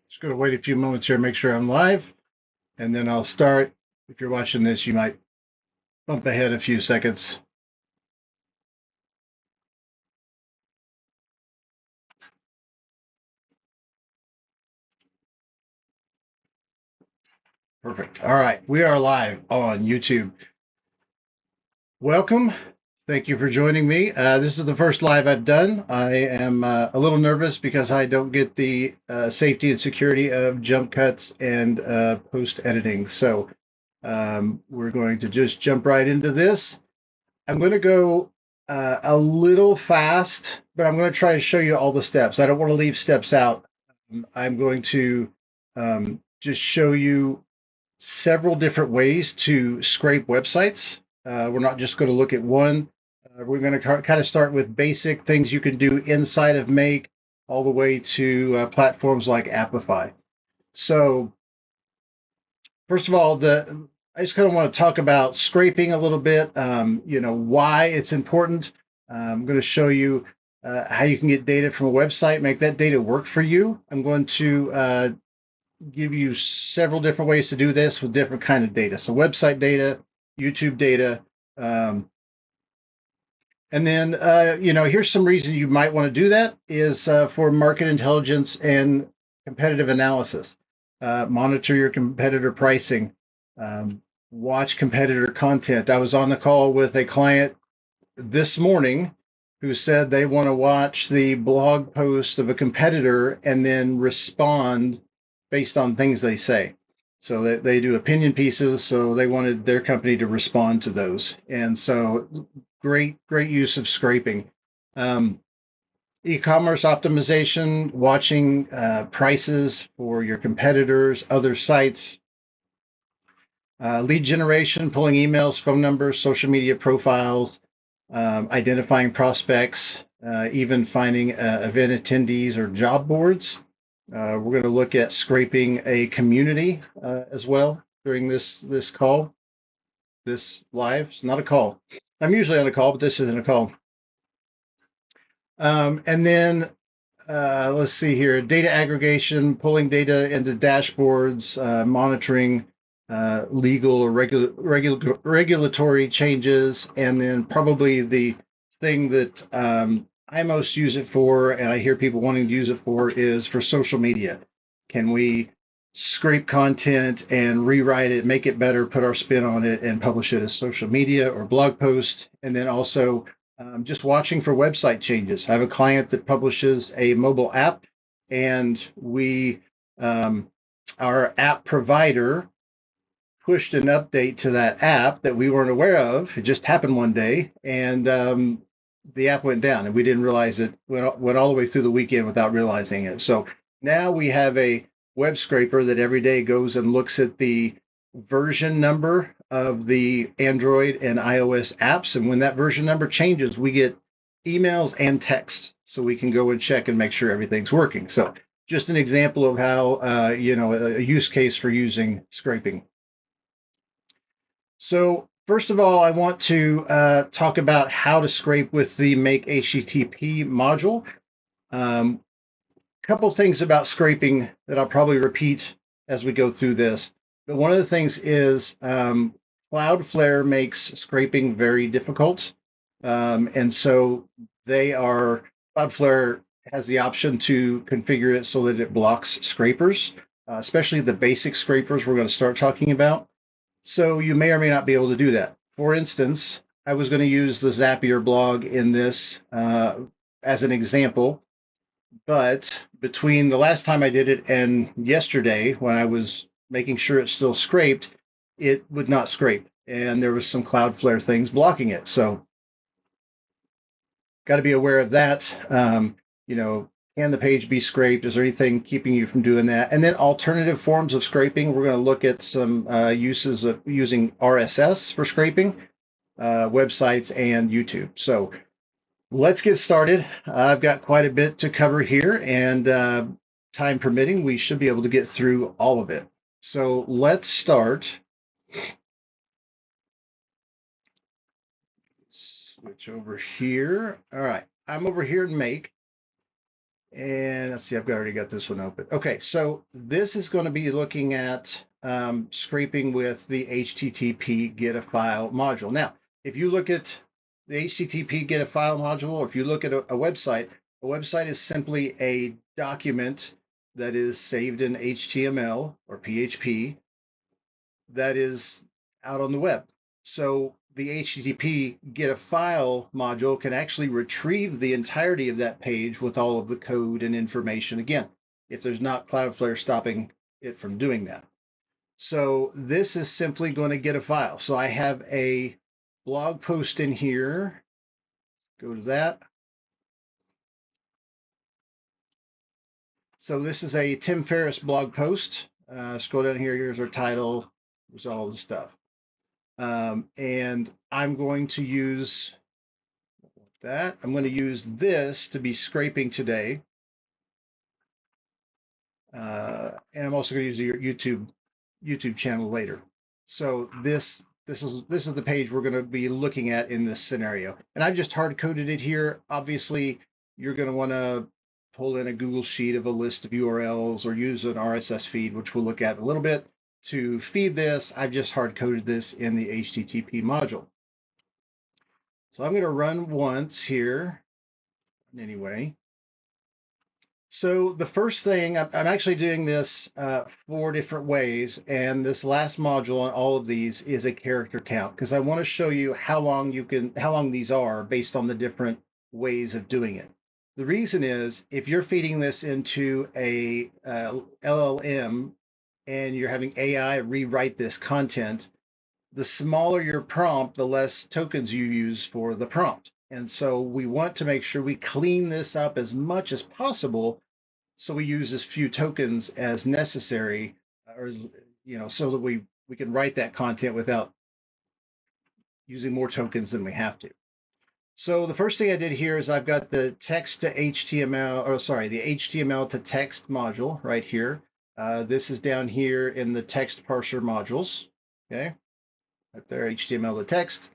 Just going to wait a few moments here, make sure I'm live, and then I'll start. If you're watching this, you might bump ahead a few seconds. Perfect. All right, we are live on YouTube. Welcome. Thank you for joining me. This is the first live I've done. I am a little nervous because I don't get the safety and security of jump cuts and post editing. So we're going to just jump right into this. I'm going to go a little fast, but I'm going to try to show you all the steps. I don't want to leave steps out. I'm going to just show you several different ways to scrape websites. We're not just going to look at one. We're going to kind of start with basic things you can do inside of Make all the way to platforms like Appify. So first of all, I just kind of want to talk about scraping a little bit. Why it's important. I'm going to show you how you can get data from a website, make that data work for you. I'm going to give you several different ways to do this with different kind of data. So website data, YouTube data, and then here's some reason you might want to do that is for market intelligence and competitive analysis. Monitor your competitor pricing. Watch competitor content. I was on the call with a client this morning who said they want to watch the blog post of a competitor and then respond based on things they say. So they do opinion pieces, so they wanted their company to respond to those. And so great use of scraping. E-commerce optimization, watching prices for your competitors, other sites, lead generation, pulling emails, phone numbers, social media profiles, identifying prospects, even finding event attendees or job boards. We're going to look at scraping a community as well during this call, this live. It's not a call. I'm usually on a call, but this isn't a call. And then let's see here, data aggregation, pulling data into dashboards, monitoring legal or regulatory changes, and then probably the thing that I most use it for, and I hear people wanting to use it for, is for social media. Can we scrape content and rewrite it, make it better, put our spin on it, and publish it as social media or blog post? And then also just watching for website changes. I have a client that publishes a mobile app, and our app provider pushed an update to that app that we weren't aware of. It just happened one day, and the app went down, and we didn't realize it. Went all the way through the weekend without realizing it. So now we have a web scraper that every day goes and looks at the version number of the Android and iOS apps, and when that version number changes, we get emails and texts, so we can go and check and make sure everything's working. So just an example of how a use case for using scraping. So first of all, I want to talk about how to scrape with the Make HTTP module. Couple things about scraping that I'll probably repeat as we go through this. But one of the things is Cloudflare makes scraping very difficult. And so Cloudflare has the option to configure it so that it blocks scrapers, especially the basic scrapers we're going to start talking about. So you may or may not be able to do that. For instance, I was going to use the Zapier blog in this as an example, but between the last time I did it and yesterday, when I was making sure it still scraped, it would not scrape. And there was some Cloudflare things blocking it. So got to be aware of that. Can the page be scraped? Is there anything keeping you from doing that? And then alternative forms of scraping. We're going to look at some uses of using RSS for scraping, websites, and YouTube. So Let's get started. I've got quite a bit to cover here, and time permitting, we should be able to get through all of it. So let's start. Switch over here. All right, I'm over here in Make, and let's see, I've already got this one open. Okay, so this is going to be looking at scraping with the HTTP get a file module. Now, if you look at the HTTP get a file module, or if you look at a website is simply a document that is saved in HTML or PHP that is out on the web. So the HTTP get a file module can actually retrieve the entirety of that page with all of the code and information again, if there's not Cloudflare stopping it from doing that. So this is simply going to get a file. So I have a blog post in here. Go to that. So this is a Tim Ferriss blog post. Scroll down here. Here's our title. There's all the stuff. And I'm going to use that. I'm going to use this to be scraping today. And I'm also going to use your YouTube channel later. So this is the page we're going to be looking at in this scenario. And I've just hard coded it here. Obviously, you're going to want to pull in a Google Sheet of a list of URLs or use an RSS feed, which we'll look at in a little bit. To feed this, I've just hard coded this in the HTTP module. So I'm going to run once here anyway. So the first thing, I'm actually doing this 4 different ways, and this last module on all of these is a character count because I want to show you how long these are based on the different ways of doing it. The reason is if you're feeding this into a LLM and you're having AI rewrite this content, the smaller your prompt, the less tokens you use for the prompt. And so we want to make sure we clean this up as much as possible. So we use as few tokens as necessary, or so that we can write that content without using more tokens than we have to. So the first thing I did here is I've got the text to HTML, or sorry, the HTML to text module right here. This is down here in the text parser modules. Okay, right there, HTML to text.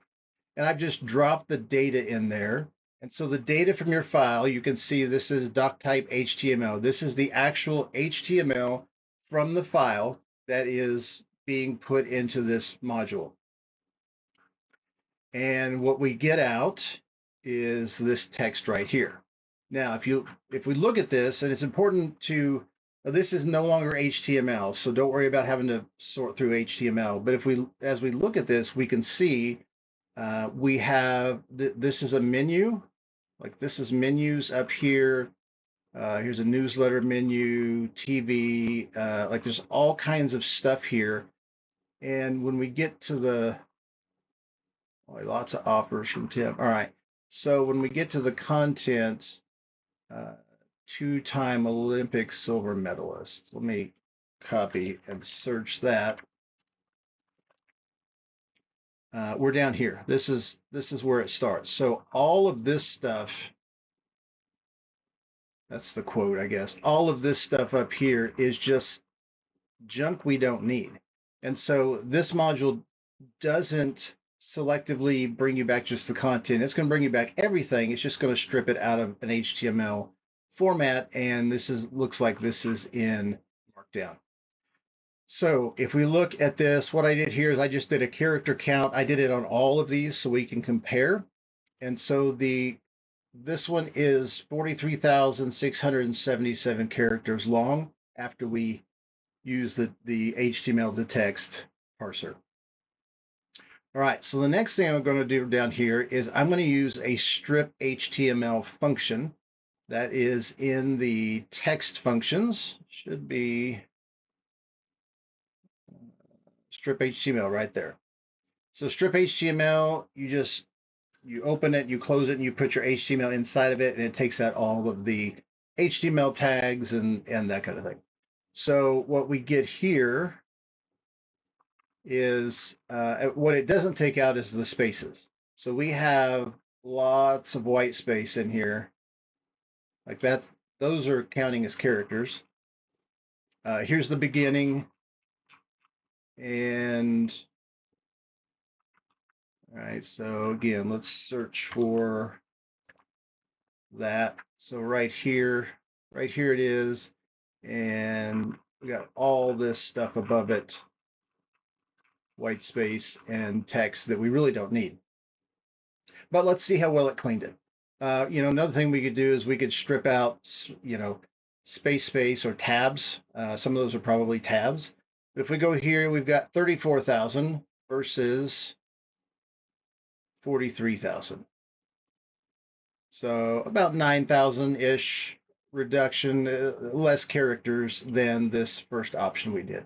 And I've just dropped the data in there. And so the data from your file, you can see this is doc type HTML. This is the actual HTML from the file that is being put into this module. And what we get out is this text right here. Now, if we look at this, and it's important to, this is no longer HTML, so don't worry about having to sort through HTML. But as we look at this, we can see we have this is a menu, like this is menus up here. Here's a newsletter menu, TV, like there's all kinds of stuff here. And when we get to the, lots of offers from Tim. All right. So when we get to the content, uh, two-time Olympic silver medalist, let me copy and search that. We're down here. This is where it starts. So all of this stuff, that's the quote, I guess. All of this stuff up here is just junk we don't need. And so this module doesn't selectively bring you back just the content. It's going to bring you back everything. It's just going to strip it out of an HTML format. And this looks like this is in Markdown. So if we look at this, what I did here is I just did a character count. I did it on all of these so we can compare. And so this one is 43,677 characters long after we use the HTML to text parser. All right, so the next thing I'm going to do down here is I'm going to use a strip HTML function that is in the text functions. Should be strip HTML right there. So strip HTML, you open it, you close it, and you put your HTML inside of it, and it takes out all of the HTML tags and that kind of thing. So what we get here is what it doesn't take out is the spaces. So we have lots of white space in here. Like that's those are counting as characters. Here's the beginning, and all right. So again, let's search for that. So right here it is, and we got all this stuff above it, white space and text that we really don't need. But let's see how well it cleaned it. Another thing we could do is we could strip out, space or tabs. Some of those are probably tabs. But if we go here, we've got 34,000 versus 43,000. So about 9,000-ish reduction, less characters than this first option we did.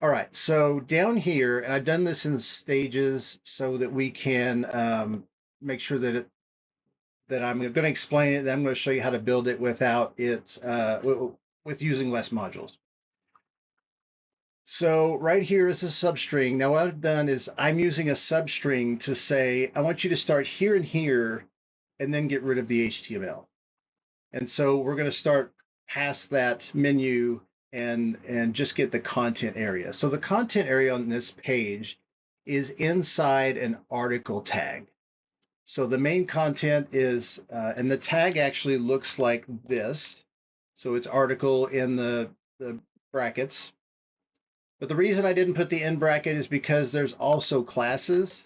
All right, so down here, and I've done this in stages so that we can make sure that I'm going to explain it. Then I'm going to show you how to build it without it with using less modules. So right here is a substring. Now what I've done is I'm using a substring to say I want you to start here and here, and then get rid of the HTML. And so we're going to start past that menu and just get the content area. So the content area on this page is inside an article tag. So the main content is, and the tag actually looks like this. So it's article in the brackets. But the reason I didn't put the end bracket is because there's also classes. It's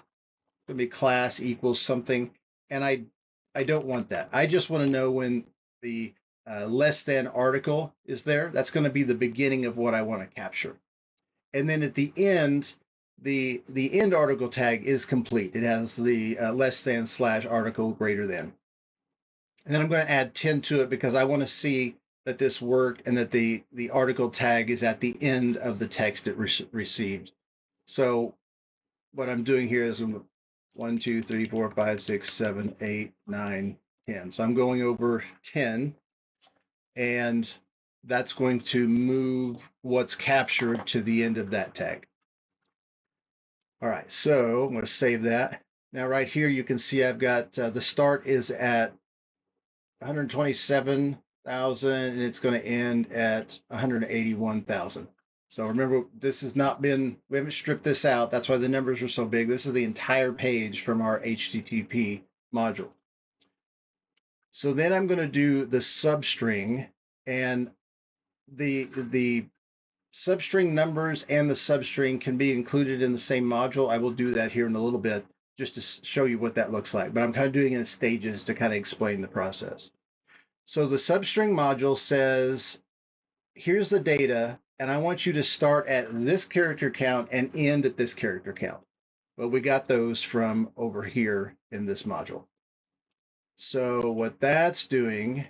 going to be class equals something. And I don't want that. I just want to know when the less than article is there. That's going to be the beginning of what I want to capture. And then at the end, the end article tag is complete. It has the less than / article greater than. And then I'm going to add 10 to it because I want to see that this worked and that the article tag is at the end of the text it received. So what I'm doing here is 1, 2, 3, 4, 5, 6, 7, 8, 9, 10. So I'm going over 10, and that's going to move what's captured to the end of that tag. All right, so I'm going to save that. Now right here you can see I've got the start is at 127,000 and it's going to end at 181,000. So remember, this has not been, we haven't stripped this out. That's why the numbers are so big. This is the entire page from our HTTP module. So then I'm going to do the substring, and the substring numbers and the substring can be included in the same module. I will do that here in a little bit just to show you what that looks like, but I'm kind of doing it in stages to kind of explain the process. So the substring module says, here's the data, and I want you to start at this character count and end at this character count. Well, we got those from over here in this module. So what that's doing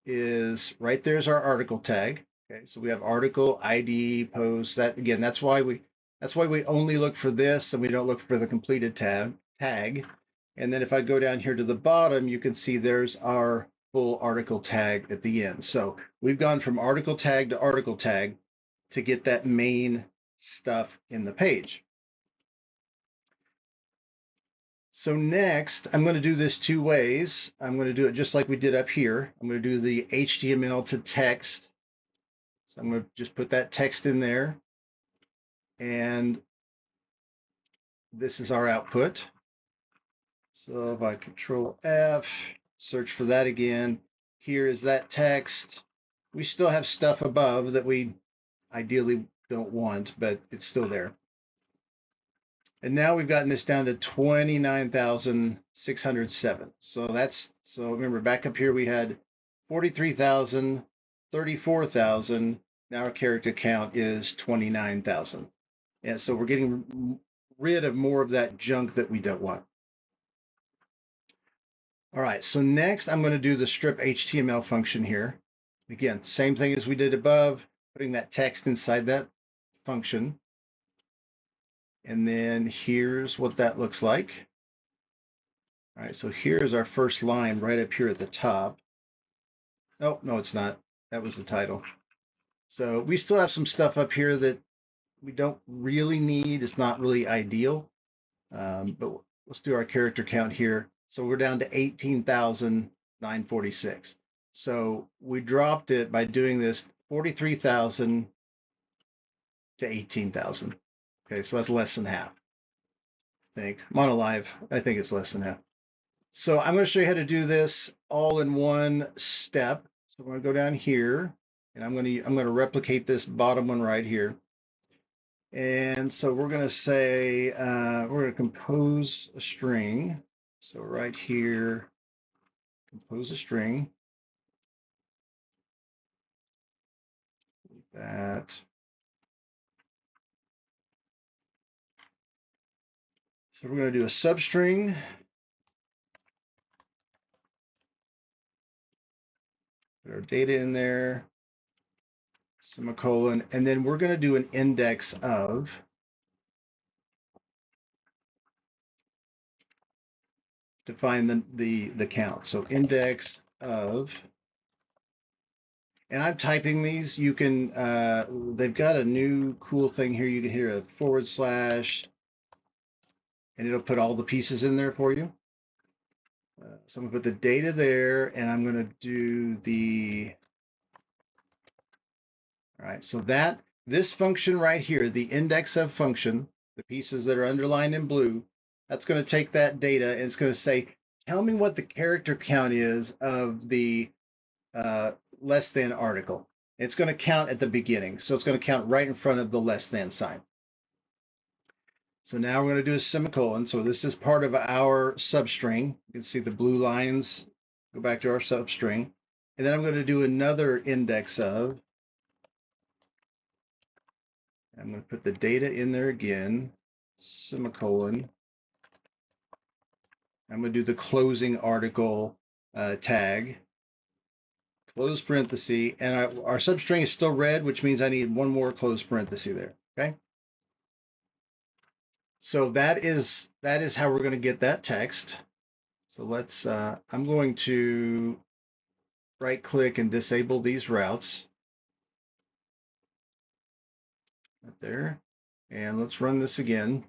is right there's our article tag. Okay, so we have article ID post. That again, that's why we only look for this and we don't look for the completed tag. And then if I go down here to the bottom, you can see there's our full article tag at the end. So we've gone from article tag to article tag to get that main stuff in the page. So next, I'm going to do this two ways. I'm going to do it just like we did up here. I'm going to do the HTML to text. So I'm going to just put that text in there. And this is our output. So if I Control F, search for that again, here is that text. We still have stuff above that we ideally don't want, but it's still there. And now we've gotten this down to 29,607. So remember back up here we had 43,000, 34,000. Now our character count is 29,000. And so we're getting rid of more of that junk that we don't want. All right, so next I'm going to do the strip HTML function here. Again, same thing as we did above, putting that text inside that function. And then here's what that looks like. All right, so here's our first line right up here at the top. Oh, no, it's not. That was the title. So we still have some stuff up here that we don't really need. It's not really ideal. But let's do our character count here. So we're down to 18,946. So we dropped it by doing this 43,000 to 18,000. Okay, so that's less than half. I think Monolive, I think it's less than half. So I'm going to show you how to do this all in one step. So I'm going to go down here, and I'm going to replicate this bottom one right here. And so we're going to say we're going to compose a string. So right here, compose a string. That. So we're going to do a substring. Put our data in there, semicolon, and then we're going to do an index of. To find the count. So index of, and I'm typing these. You can, they've got a new cool thing here. You can hit a /, and it'll put all the pieces in there for you. So I'm gonna put the data there, and I'm gonna do the, all right, so this function right here, the index of function, the pieces that are underlined in blue, that's gonna take that data and it's gonna say, tell me what the character count is of the uh, less than article. It's going to count at the beginning. So it's going to count right in front of the less than sign. So now we're going to do a semicolon. So this is part of our substring. You can see the blue lines go back to our substring. And then I'm going to do another index of. I'm going to put the data in there again, semicolon. I'm going to do the closing article tag, close parenthesis, and our substring is still red, which means I need one more close parenthesis there, okay? So that is how we're going to get that text. So let's, I'm going to right click and disable these routes. Right there. And let's run this again.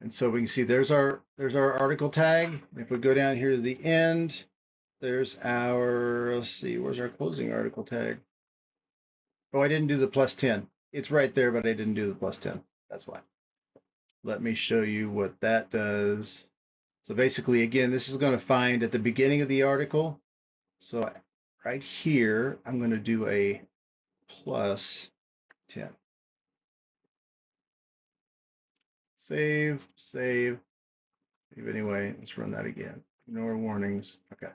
And so we can see there's our article tag. If we go down here to the end, there's our, let's see, where's our closing article tag? Oh, I didn't do the +10. It's right there, but I didn't do the +10. That's why. Let me show you what that does. So basically, again, this is going to find at the beginning of the article. So right here, I'm going to do a +10. Save, save, save anyway. Let's run that again. Ignore warnings. Okay.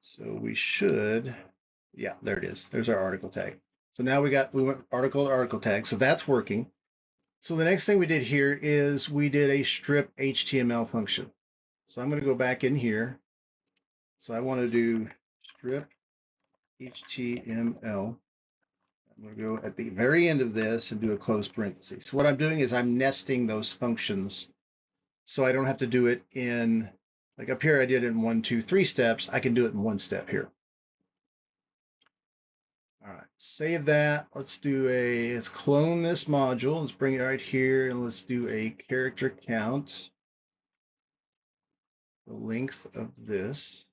So we should, yeah, there it is. There's our article tag. So now we went article to article tag. So that's working. So the next thing we did here is we did a strip HTML function. So I'm going to go back in here. So I want to do strip HTML. I'm going to go at the very end of this and do a close parenthesis. So what I'm doing is I'm nesting those functions so I don't have to do it in, like up here I did it in 1, 2, 3 steps. I can do it in one step here. All right, save that. Let's clone this module. Let's bring it right here and let's do a character count. The length of this.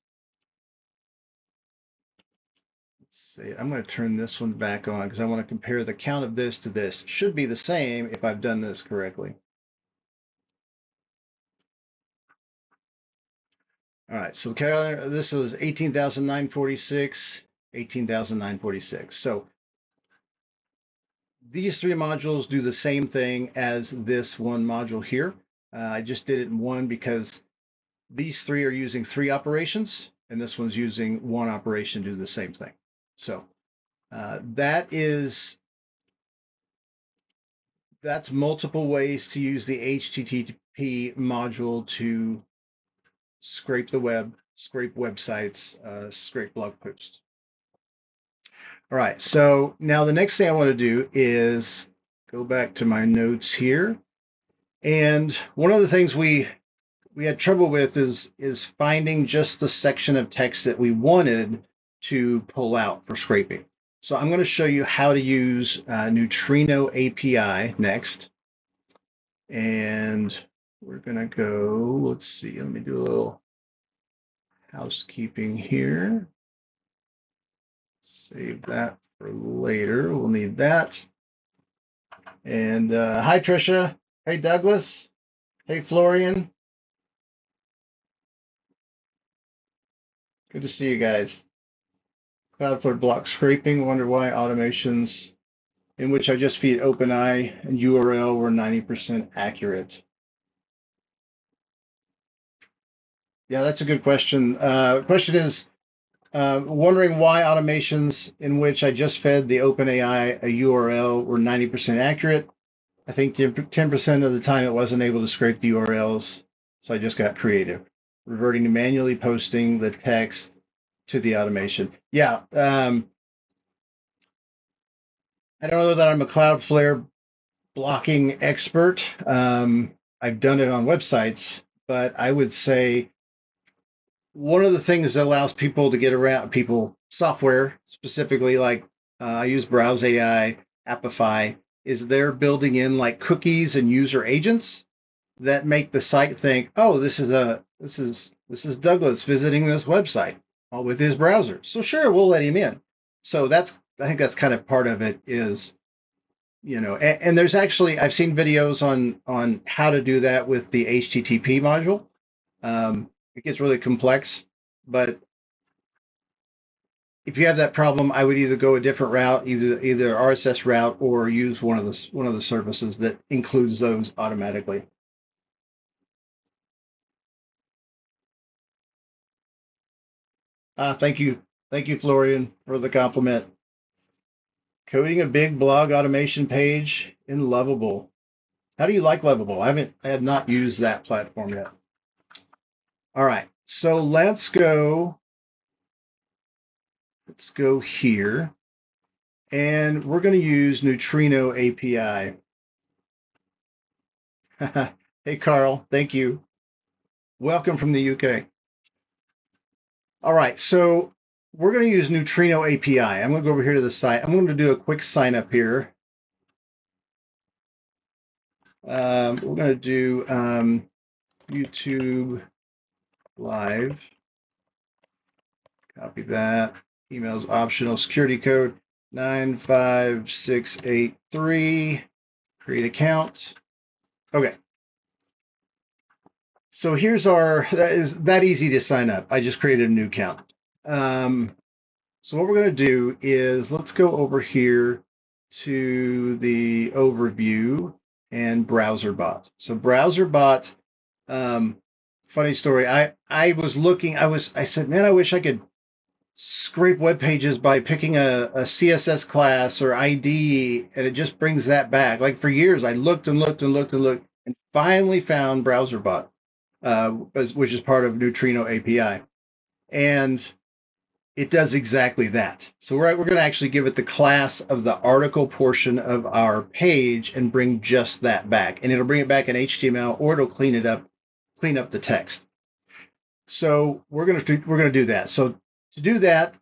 Say, I'm going to turn this one back on because I want to compare the count of this to this. It should be the same if I've done this correctly. All right, so this was 18,946, 18,946. So these three modules do the same thing as this one module here. I just did it in one because these three are using 3 operations, and this one's using 1 operation to do the same thing. So that's multiple ways to use the HTTP module to scrape the web, scrape websites, scrape blog posts. All right, so now the next thing I want to do is go back to my notes here. And one of the things we had trouble with is finding just the section of text that we wanted to pull out for scraping. So I'm going to show you how to use Neutrino API next. And we're going to go, let's see, let me do a little housekeeping here. Save that for later. We'll need that. And hi, Trisha. Hey, Douglas. Hey, Florian. Good to see you guys. Cloudflare block scraping. Wonder why automations in which I just feed OpenAI and URL were 90% accurate. Yeah, that's a good question. Question is wondering why automations in which I just fed the OpenAI a URL were 90% accurate. I think 10% of the time it wasn't able to scrape the URLs, so I just got creative, reverting to manually posting the text to the automation. Yeah, I don't know that I'm a Cloudflare blocking expert. I've done it on websites, but I would say one of the things that allows people to get around people software specifically like I use Browse AI, Appify, is they're building in like cookies and user agents that make the site think, oh, this is Douglas visiting this website with his browser. So sure, we'll let him in. So that's I think that's kind of part of it is and there's actually I've seen videos on how to do that with the HTTP module. It gets really complex, but if you have that problem, I would either go a different route, either RSS route, or use one of the services that includes those automatically. Thank you, Florian, for the compliment. Coding a big blog automation page in Lovable. How do you like Lovable? I have not used that platform yet. All right, so let's go here, and we're going to use Neutrino API. Hey, Carl, thank you. Welcome from the UK. All right, so we're going to use Neutrino API. I'm going to go over here to the site. I'm going to do a quick sign up here. We're going to do YouTube Live. Copy that. Email's optional. Security code 95683. Create account. Okay. So here's that is that easy to sign up. I just created a new account. So what we're going to do is let's go over here to the overview and BrowserBot. So BrowserBot, funny story. I was looking. I said, man, I wish I could scrape web pages by picking a CSS class or ID, and it just brings that back. Like for years, I looked and looked and looked and looked, and finally found BrowserBot, which is part of Neutrino API, and it does exactly that. So we're going to actually give it the class of the article portion of our page and bring just that back, and it'll bring it back in HTML, or it'll clean up the text. So we're going to do that. So to do that,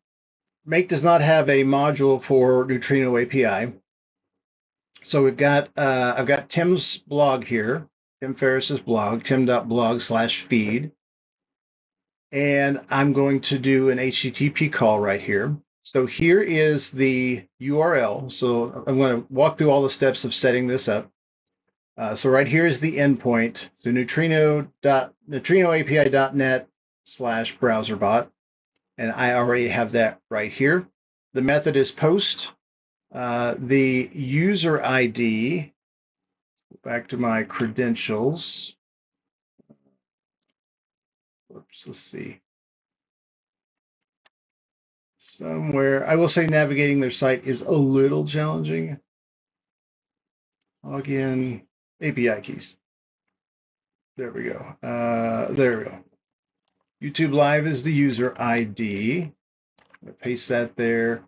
Make does not have a module for Neutrino API. So I've got Tim's blog here, Tim Ferriss's blog, tim.blog/feed. And I'm going to do an HTTP call right here. So here is the URL. So I'm going to walk through all the steps of setting this up. So right here is the endpoint. So neutrinoapi.net/browserbot. And I already have that right here. The method is post. The user ID, back to my credentials. Whoops, let's see. Somewhere, I will say navigating their site is a little challenging. Login, API keys. There we go. There we go. YouTube Live is the user ID. I'm going to paste that there.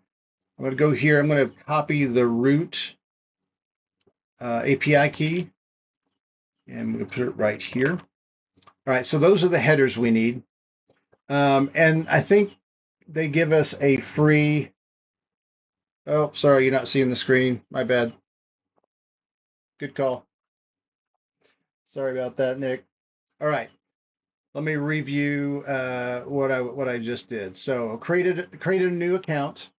I'm going to go here. I'm going to copy the root API key, and I'm going to put it right here. All right, so those are the headers we need. And I think they give us a free Oh, sorry, you're not seeing the screen. My bad. Good call. Sorry about that, Nick. All right. Let me review what I just did. So created a new account.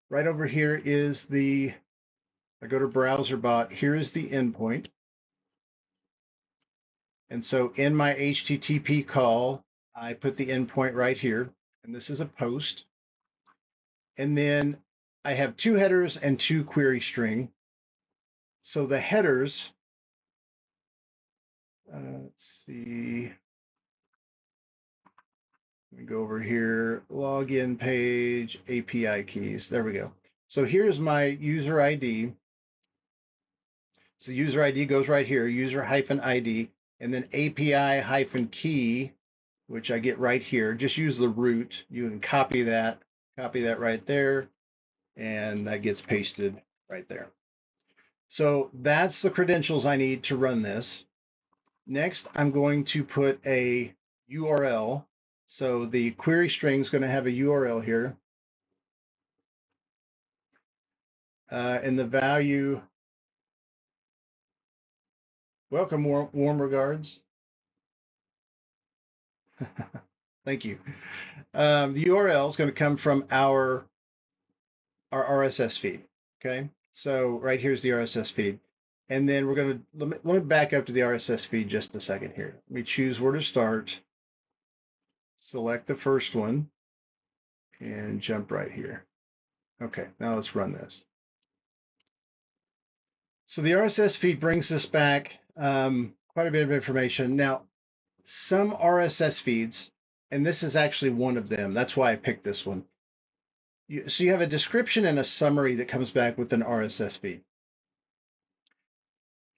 Right over here is I go to BrowserBot. Here is the endpoint. And so in my HTTP call, I put the endpoint right here. And this is a post. And then I have two headers and two query string. So the headers, let's see, let me go over here, login page, API keys. There we go. So here's my user ID. So user ID goes right here, user hyphen ID, and then API hyphen key, which I get right here. Just use the root. You can copy that right there, and that gets pasted right there. So that's the credentials I need to run this. Next, I'm going to put a URL. So the query string is going to have a URL here. And the value, welcome, warm regards. Thank you. The URL is going to come from our RSS feed. Okay. So right here's the RSS feed. And then we're going to, let me back up to the RSS feed just a second here. Let me choose where to start, select the first one, and jump right here. Okay, now let's run this. So the RSS feed brings us back quite a bit of information. Now, some RSS feeds, and this is actually one of them. That's why I picked this one. So you have a description and a summary that comes back with an RSS feed.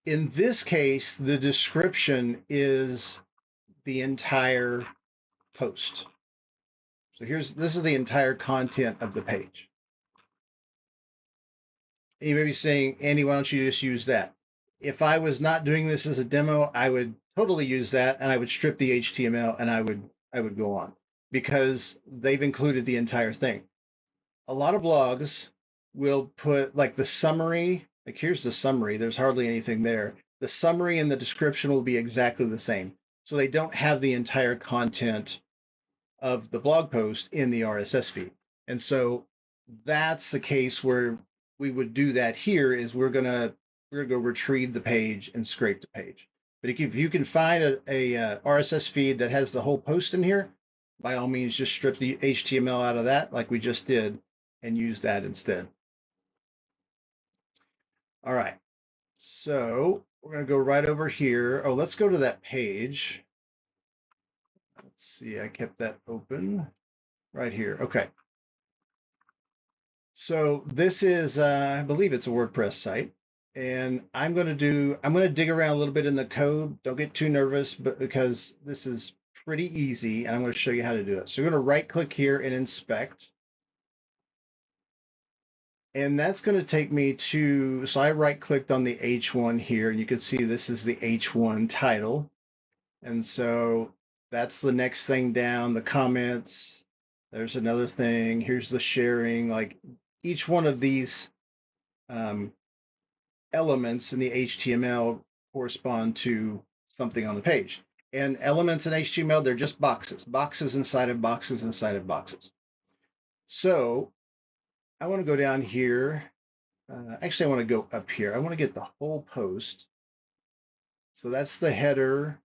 In this case, the description is the entire post. So this is the entire content of the page. And you may be saying, Andy, why don't you just use that? If I was not doing this as a demo, I would totally use that and I would strip the HTML and I would go on because they've included the entire thing. A lot of blogs will put like the summary, like here's the summary, there's hardly anything there. The summary and the description will be exactly the same. So they don't have the entire content of the blog post in the RSS feed. And so that's the case where we would do that here is we're gonna go retrieve the page and scrape the page. But if you can find a RSS feed that has the whole post in here, by all means, just strip the HTML out of that like we just did and use that instead. All right, so we're gonna go right over here. Oh, let's go to that page. Let's see, I kept that open right here. Okay. So this is, I believe it's a WordPress site, and I'm going to dig around a little bit in the code. Don't get too nervous, but because this is pretty easy, and I'm going to show you how to do it. So you're going to right click here and inspect, and that's going to take me to, so I right clicked on the H1 here, and you can see this is the H1 title. And so that's the next thing down, the comments. There's another thing. Here's the sharing. Like each one of these um, elements in the HTML correspond to something on the page. And elements in HTML, they're just boxes, boxes inside of boxes inside of boxes. So I want to go down here. Actually, I want to go up here. I want to get the whole post. So that's the header.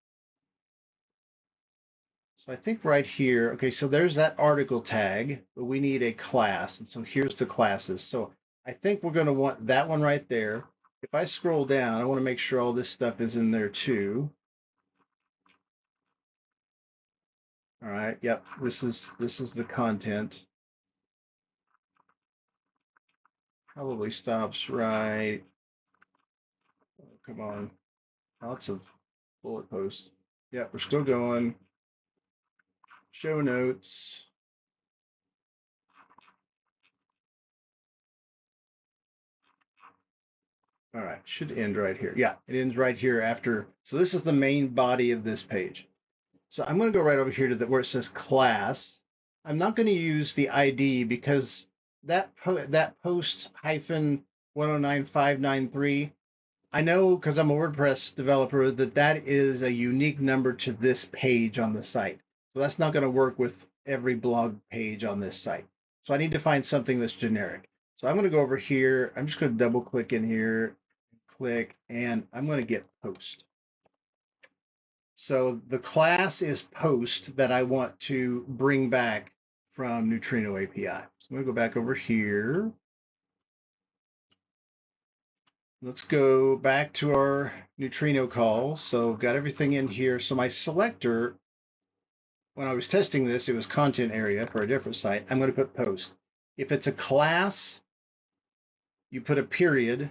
So I think right here, okay, so there's that article tag, but we need a class. And so here's the classes. So I think we're going to want that one right there. If I scroll down, I want to make sure all this stuff is in there too. All right, yep, this is the content. Probably stops right. Oh, come on, lots of bullet posts. Yep, we're still going. Show notes. All right, should end right here. Yeah, it ends right here after. So this is the main body of this page. So I'm going to go right over here to where it says class. I'm not going to use the ID because that post hyphen 109593. I know because I'm a WordPress developer that that is a unique number to this page on the site. So that's not going to work with every blog page on this site. So I need to find something that's generic. So I'm going to go over here. I'm just going to double click in here, click, and I'm going to get post. So the class is post that I want to bring back from Neutrino API. So I'm going to go back over here. Let's go back to our neutrino call. So got everything in here. So my selector, when I was testing this, it was content area for a different site. I'm going to put post. If it's a class, you put a period.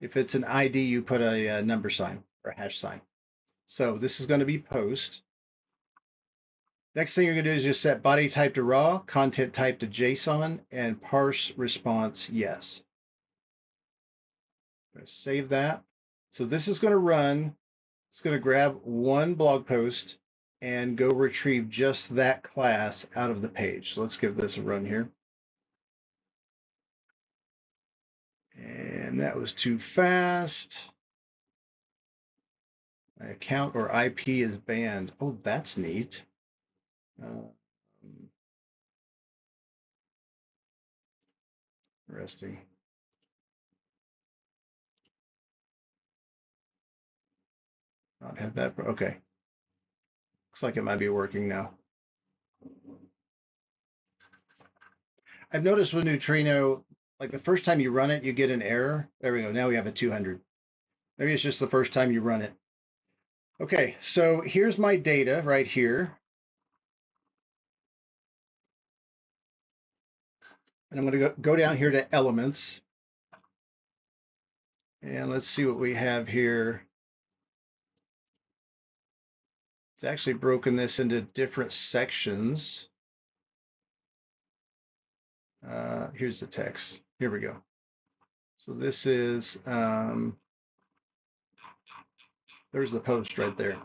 If it's an ID, you put a number sign or a hash sign. So this is going to be post. Next thing you're going to do is just set body type to raw, content type to JSON, and parse response yes. I'm going to save that. So this is going to run. It's going to grab one blog post and go retrieve just that class out of the page. So let's give this a run here. And that was too fast. My account or IP is banned. Oh, that's neat. Interesting. Not had that. Okay. Looks like it might be working now. I've noticed with Neutrino, like the first time you run it, you get an error. There we go. Now we have a 200. Maybe it's just the first time you run it. Okay, so here's my data right here. And I'm going to go down here to elements. And let's see what we have here. It's actually broken this into different sections. Here's the text. Here we go. So this is, there's the post right there.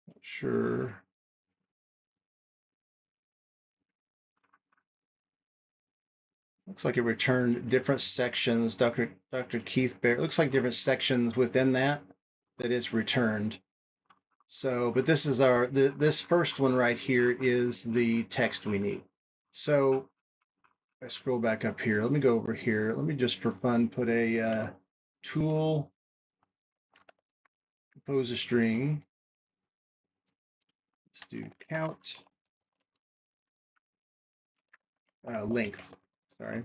Not sure. Looks like it returned different sections. Dr. Keith Bear. It looks like different sections within that it's returned. So, but this is this first one right here is the text we need. So I scroll back up here. Let me go over here. Let me just for fun put a tool, compose a string. Let's do count length. Sorry.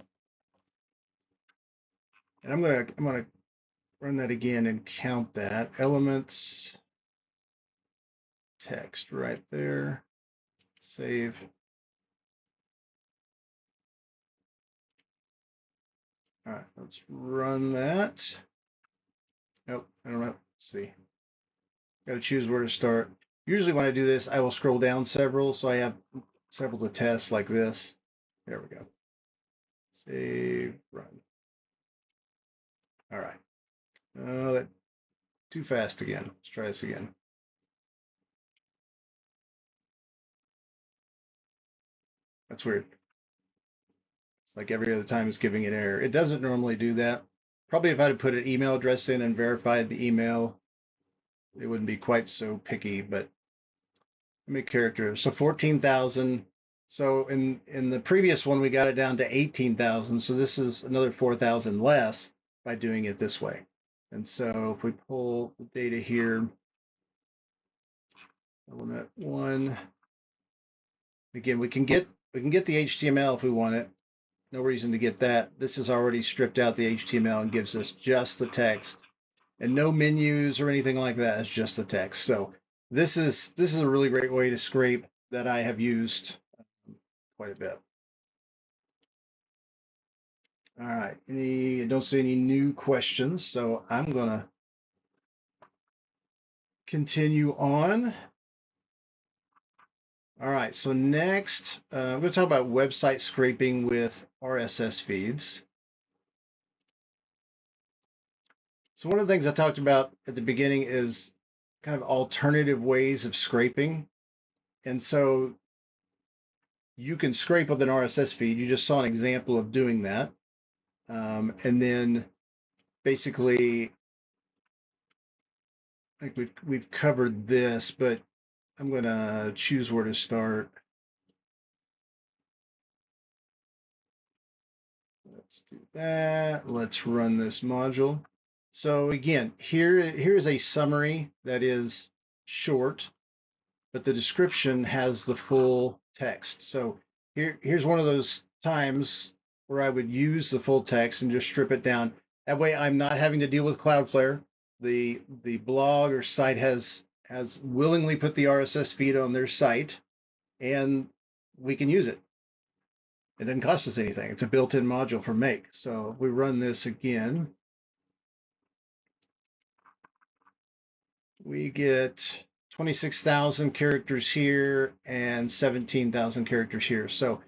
And I'm gonna run that again and count that. Elements, text right there. Save. All right, let's run that. Nope, I don't know. Let's see. Got to choose where to start. Usually when I do this, I will scroll down several, so I have several to test like this. There we go. Save, run. All right. Oh, that too fast again. Let's try this again. That's weird. It's like every other time it's giving an error. It doesn't normally do that. Probably if I had put an email address in and verified the email, it wouldn't be quite so picky, but let me character. So 14,000. So in the previous one, we got it down to 18,000. So this is another 4,000 less by doing it this way. And so if we pull the data here, element one, again, we can get the HTML if we want it. No reason to get that. This has already stripped out the HTML and gives us just the text and no menus or anything like that. It's just the text. So this is a really great way to scrape that I have used quite a bit. All right. I don't see any new questions, so I'm gonna continue on. All right. So next, I'm going to talk about website scraping with RSS feeds. So one of the things I talked about at the beginning is kind of alternative ways of scraping. And so you can scrape with an RSS feed. You just saw an example of doing that. And then basically, I think we've covered this, but I'm going to choose where to start. Let's do that. Let's run this module. So again, here's a summary that is short, but the description has the full text. So here's one of those times where I would use the full text and just strip it down. That way I'm not having to deal with Cloudflare. The blog or site has willingly put the RSS feed on their site, and we can use it. It doesn't cost us anything. It's a built-in module for Make. So if we run this again, we get 26,000 characters here and 17,000 characters here. So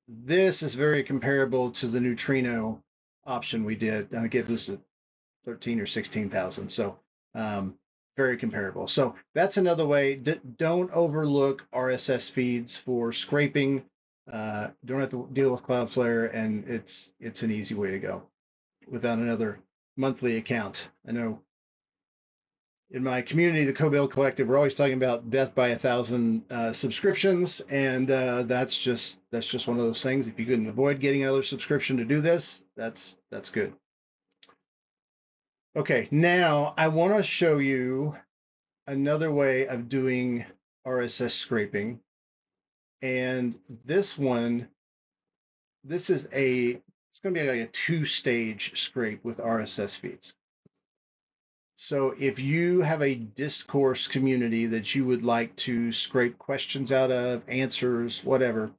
this is very comparable to the neutrino option we did. I get this at 13 or 16,000. So very comparable. So that's another way. Don't overlook RSS feeds for scraping. Don't have to deal with Cloudflare, and it's an easy way to go without another monthly account. I know in my community, the Co-Build Collective, we're always talking about death by 1,000 subscriptions, and that's just one of those things. If you can avoid getting another subscription to do this, that's good. Okay, now I want to show you another way of doing RSS scraping, and this one, this is it's going to be like a two-stage scrape with RSS feeds. So if you have a discourse community that you would like to scrape questions out of, answers, whatever,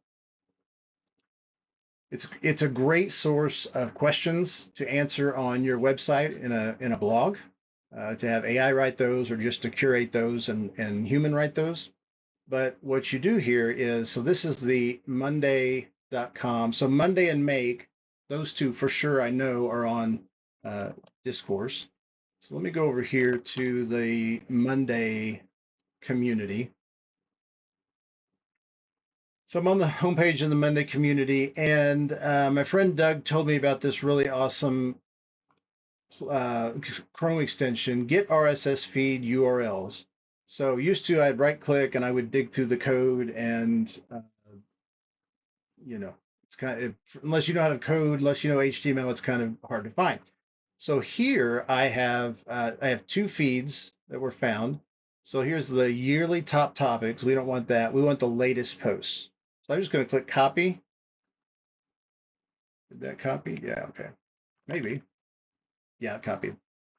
it's a great source of questions to answer on your website in a blog, to have AI write those or just to curate those and human write those. But what you do here is, so this is the Monday.com. So Monday and Make, those two for sure I know are on Discourse. So let me go over here to the Monday community. So I'm on the homepage of the Monday community, and my friend Doug told me about this really awesome Chrome extension, Get RSS Feed URLs. So used to, I'd right click and I would dig through the code, and it's kind of, unless you know how to code, unless you know HTML, it's kind of hard to find. So here I have two feeds that were found. So here's the yearly top topics. We don't want that. We want the latest posts. So I'm just going to click copy. Did that copy? Yeah, okay. Maybe. Yeah, copied.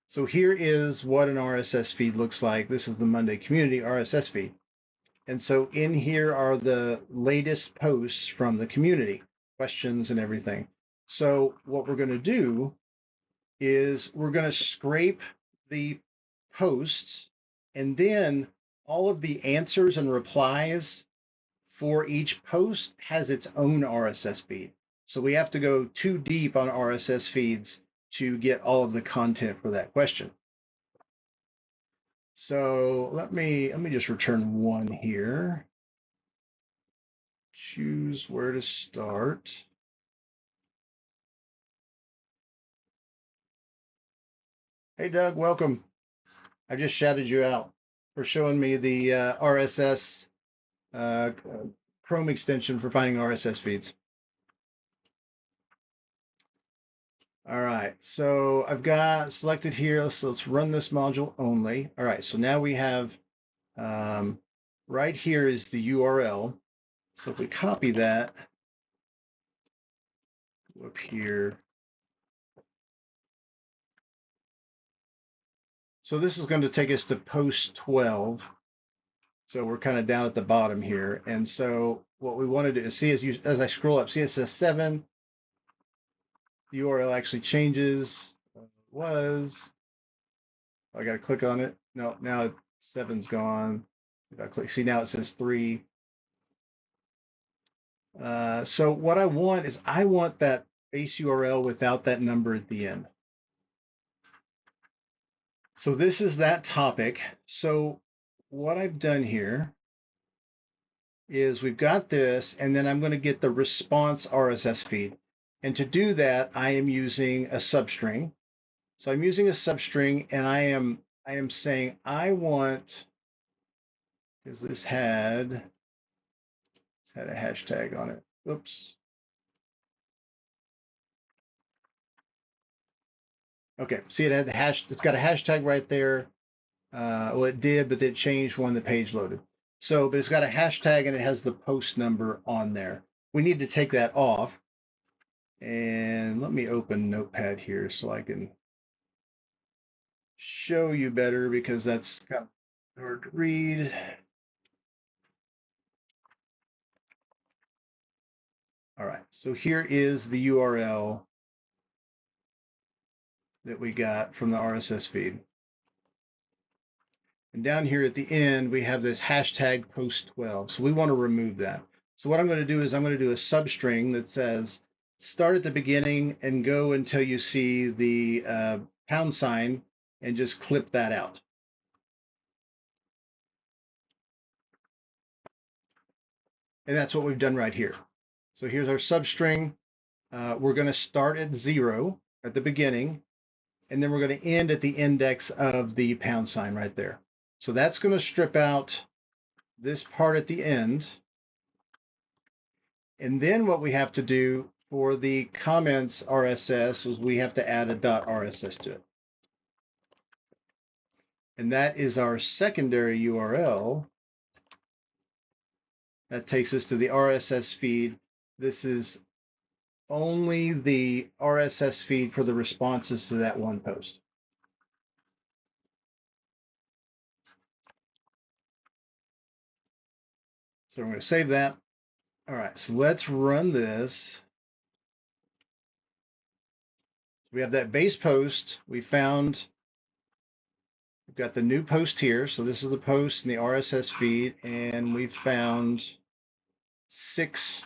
So here is what an RSS feed looks like. This is the Monday Community RSS feed. And so in here are the latest posts from the community, questions and everything. So what we're going to do is we're going to scrape the posts, and then all of the answers and replies for each post has its own RSS feed. So we have to go too deep on RSS feeds to get all of the content for that question. So let me just return one here. Choose where to start. Hey Doug, welcome. I just shouted you out for showing me the RSS Chrome extension for finding RSS feeds. All right, so I've got selected here. So let's run this module only. All right, so now we have right here is the URL. So if we copy that up here, so this is going to take us to post 12. So we're kind of down at the bottom here. And so what we wanted to see is, as I scroll up, see it says 7. The URL actually changes. I got to click on it. No, now 7's gone. If I click, see now it says 3. So what I want is I want that base URL without that number at the end. So this is that topic. So what I've done here is we've got this, and then I'm going to get the response RSS feed. And to do that, I am using a substring. So I'm using a substring, and I am saying I want, because this had a hashtag on it. Oops. Okay, see it had the hash. It's got a hashtag right there. Well, it did, but it changed when the page loaded. So, but it's got a hashtag and it has the post number on there. We need to take that off. And let me open Notepad here so I can show you better because that's kind of hard to read. All right, so here is the URL that we got from the RSS feed. And down here at the end, we have this hashtag post 12. So we want to remove that. So what I'm going to do is I'm going to do a substring that says start at the beginning and go until you see the pound sign and just clip that out. And that's what we've done right here. So here's our substring. We're going to start at 0 at the beginning, and then we're going to end at the index of the pound sign right there. So that's going to strip out this part at the end. And then what we have to do for the comments RSS is we have to add a .rss to it. And that is our secondary URL. That takes us to the RSS feed. This is only the RSS feed for the responses to that one post. So I'm going to save that. All right, so let's run this. We have that base post. We've got the new post here. So this is the post in the RSS feed, and we found six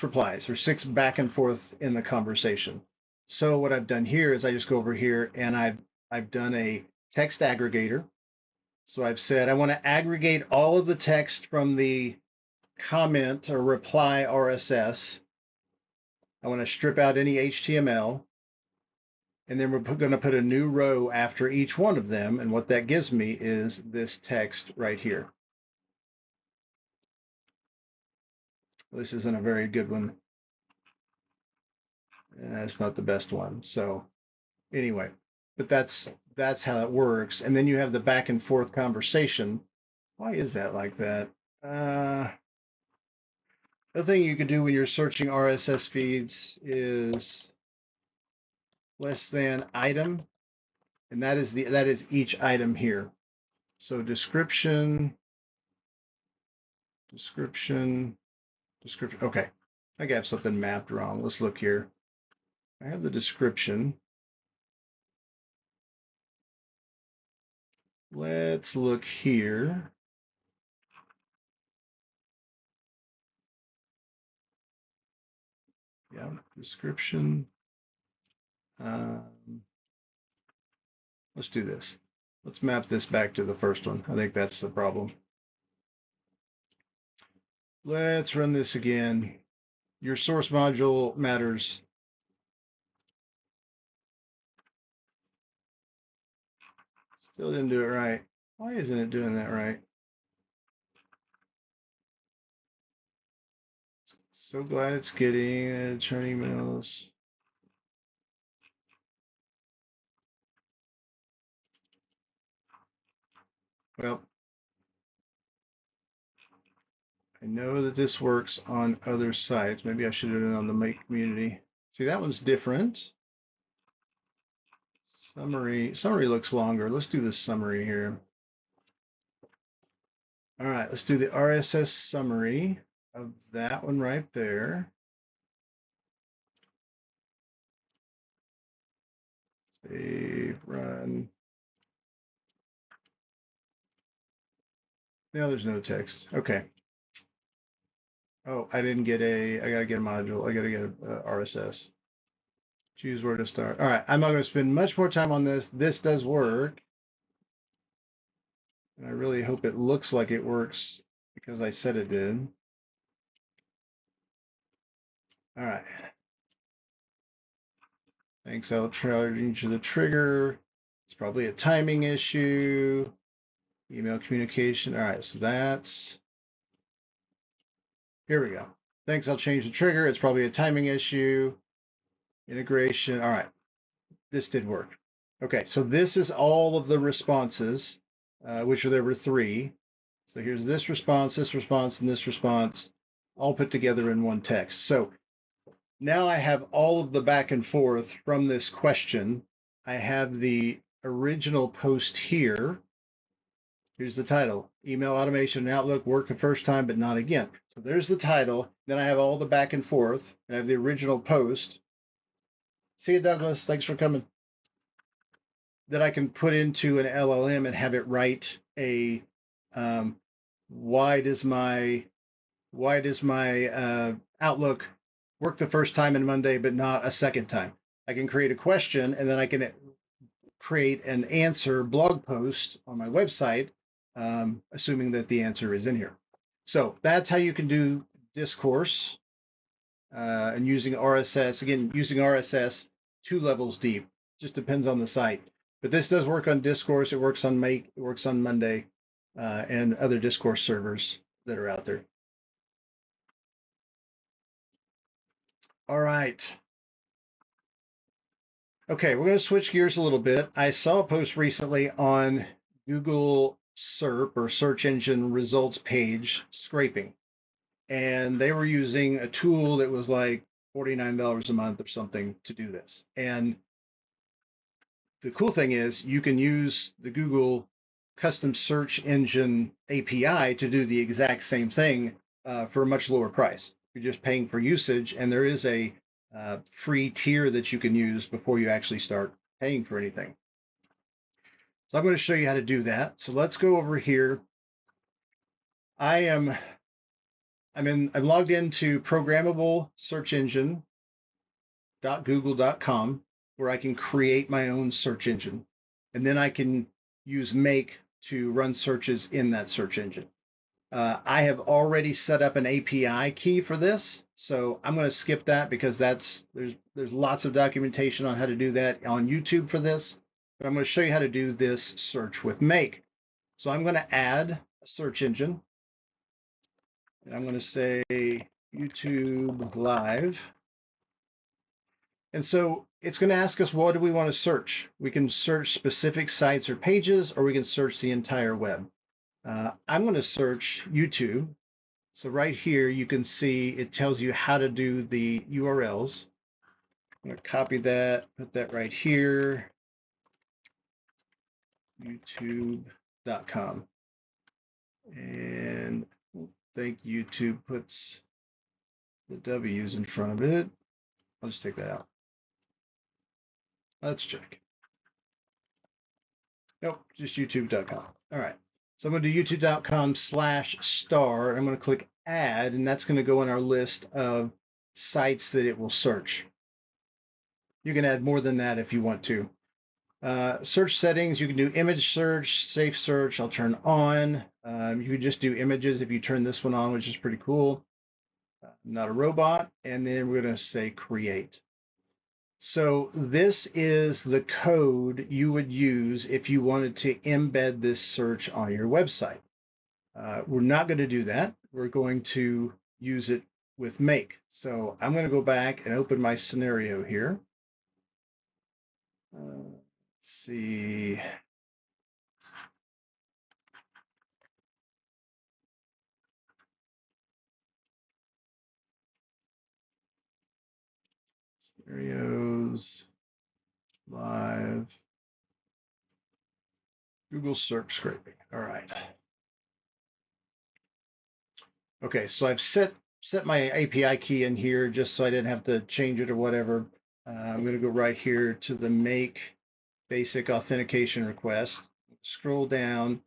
replies or six back and forth in the conversation. So what I've done here is I just go over here and I've done a text aggregator. So I've said I want to aggregate all of the text from the comment or reply RSS. I want to strip out any HTML. And then we're going to put a new row after each one of them. And what that gives me is this text right here. This isn't a very good one. It's not the best one. So anyway, but that's how it works. And then you have the back and forth conversation. Why is that like that? The thing you could do when you're searching RSS feeds is less than item, and that is each item here. So description. Okay, I got something mapped wrong. Let's look here. I have the description. Let's look here. Yeah, description. Um, let's do this. Let's map this back to the first one. I think that's the problem. Let's run this again. Your source module matters. Still didn't do it right. Why isn't it doing that right? So glad it's getting turning emails. Well, I know that this works on other sites. Maybe I should have done it on the Make community. See, that one's different. Summary looks longer. Let's do the summary here. All right, let's do the RSS summary of that one right there. Save, run. No, there's no text. Okay. Oh, I gotta get a module. I gotta get a RSS. Choose where to start. All right, I'm not going to spend much more time on this. This does work. And I really hope it looks like it works because I said it did. All right. Thanks, I'll change the trigger. It's probably a timing issue. Email communication. All right, so that's, here we go. Thanks, I'll change the trigger. It's probably a timing issue. Integration. All right, this did work. Okay, so this is all of the responses, which there were three. So here's this response, and this response, all put together in one text. So now I have all of the back and forth from this question. I have the original post here. Here's the title: Email automation in Outlook worked the first time, but not again. So there's the title. Then I have all the back and forth, and I have the original post. See you, Douglas. Thanks for coming. That I can put into an LLM and have it write a um, why does my Outlook work the first time in Monday but not a second time? I can create a question and then I can create an answer blog post on my website, assuming that the answer is in here. So that's how you can do discourse and using RSS. Again, using RSS 2 levels deep. Just depends on the site. But this does work on Discourse. It works on Make. It works on Monday and other Discourse servers that are out there. All right. Okay, we're going to switch gears a little bit. I saw a post recently on Google SERP or search engine results page scraping, and they were using a tool that was like $49 a month or something to do this. And the cool thing is you can use the Google custom search engine API to do the exact same thing for a much lower price. You're just paying for usage, and there is a free tier that you can use before you actually start paying for anything. So I'm going to show you how to do that. So let's go over here. I'm logged into programmable search engine.google.com where I can create my own search engine. And then I can use Make to run searches in that search engine. I have already set up an API key for this, so I'm going to skip that because there's lots of documentation on how to do that on YouTube for this. But I'm going to show you how to do this search with Make. So I'm going to add a search engine, and I'm going to say YouTube Live. And so it's going to ask us, what do we want to search? We can search specific sites or pages, or we can search the entire web. I'm going to search YouTube. So right here, you can see it tells you how to do the URLs. I'm going to copy that, put that right here, youtube.com. And I think YouTube puts the W's in front of it. I'll just take that out. Let's check. Nope, just youtube.com. All right. So I'm going to do youtube.com/star. I'm going to click add, and that's going to go in our list of sites that it will search. You can add more than that if you want to. Search settings, you can do image search, safe search, I'll turn on. You can just do images if you turn this one on, which is pretty cool. I'm not a robot. And then we're going to say create. So this is the code you would use if you wanted to embed this search on your website. We're not going to do that. We're going to use it with Make. So I'm going to go back and open my scenario here. Let's see. Scenarios, live, Google search scraping. All right. Okay, so I've set my API key in here just so I didn't have to change it or whatever. I'm going to go right here to the make basic authentication request. Scroll down,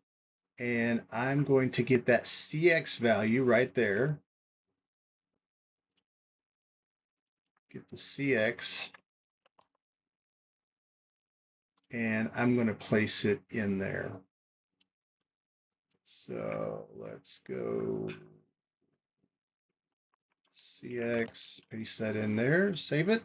and I'm going to get that CX value right there. Get the CX. and I'm going to place it in there. So let's go CX, paste that in there, save it.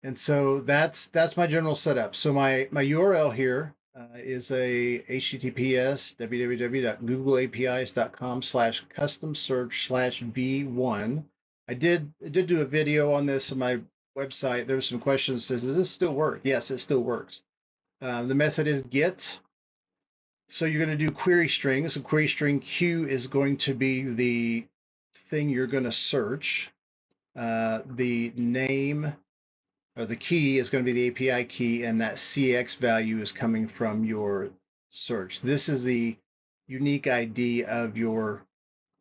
And so that's my general setup. So my URL here is a HTTPS www.googleapis.com/custom search/v1. I did do a video on this on my website. There was some questions. Does this still work? Yes, it still works. The method is get. So you're going to do query strings. So query string Q is going to be the thing you're going to search. The name or the key is going to be the API key, and that CX value is coming from your search. This is the unique ID of your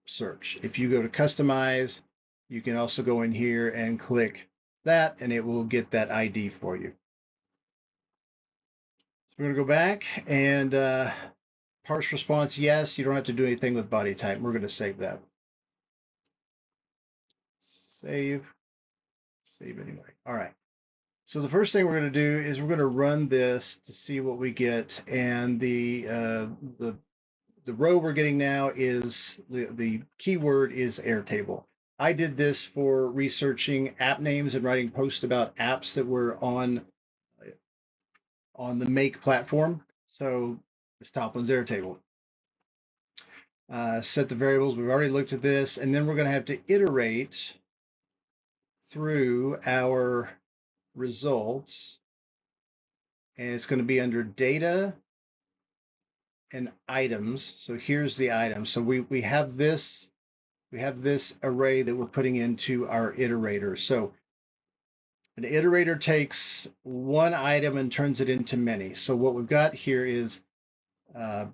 search. If you go to customize, you can also go in here and click that, and it will get that ID for you. So we're going to go back and parse response, yes. You don't have to do anything with body type. We're going to save that. Save. Save anyway. All right. So the first thing we're going to do is we're going to run this to see what we get, and the row we're getting now is the keyword is Airtable. I did this for researching app names and writing posts about apps that were on the Make platform. So this top one's Airtable. Set the variables. We've already looked at this, and then we're going to have to iterate through our results, and it's going to be under data and items. So here's the item. So we have this array that we're putting into our iterator. So an iterator takes one item and turns it into many. So what we've got here is uh,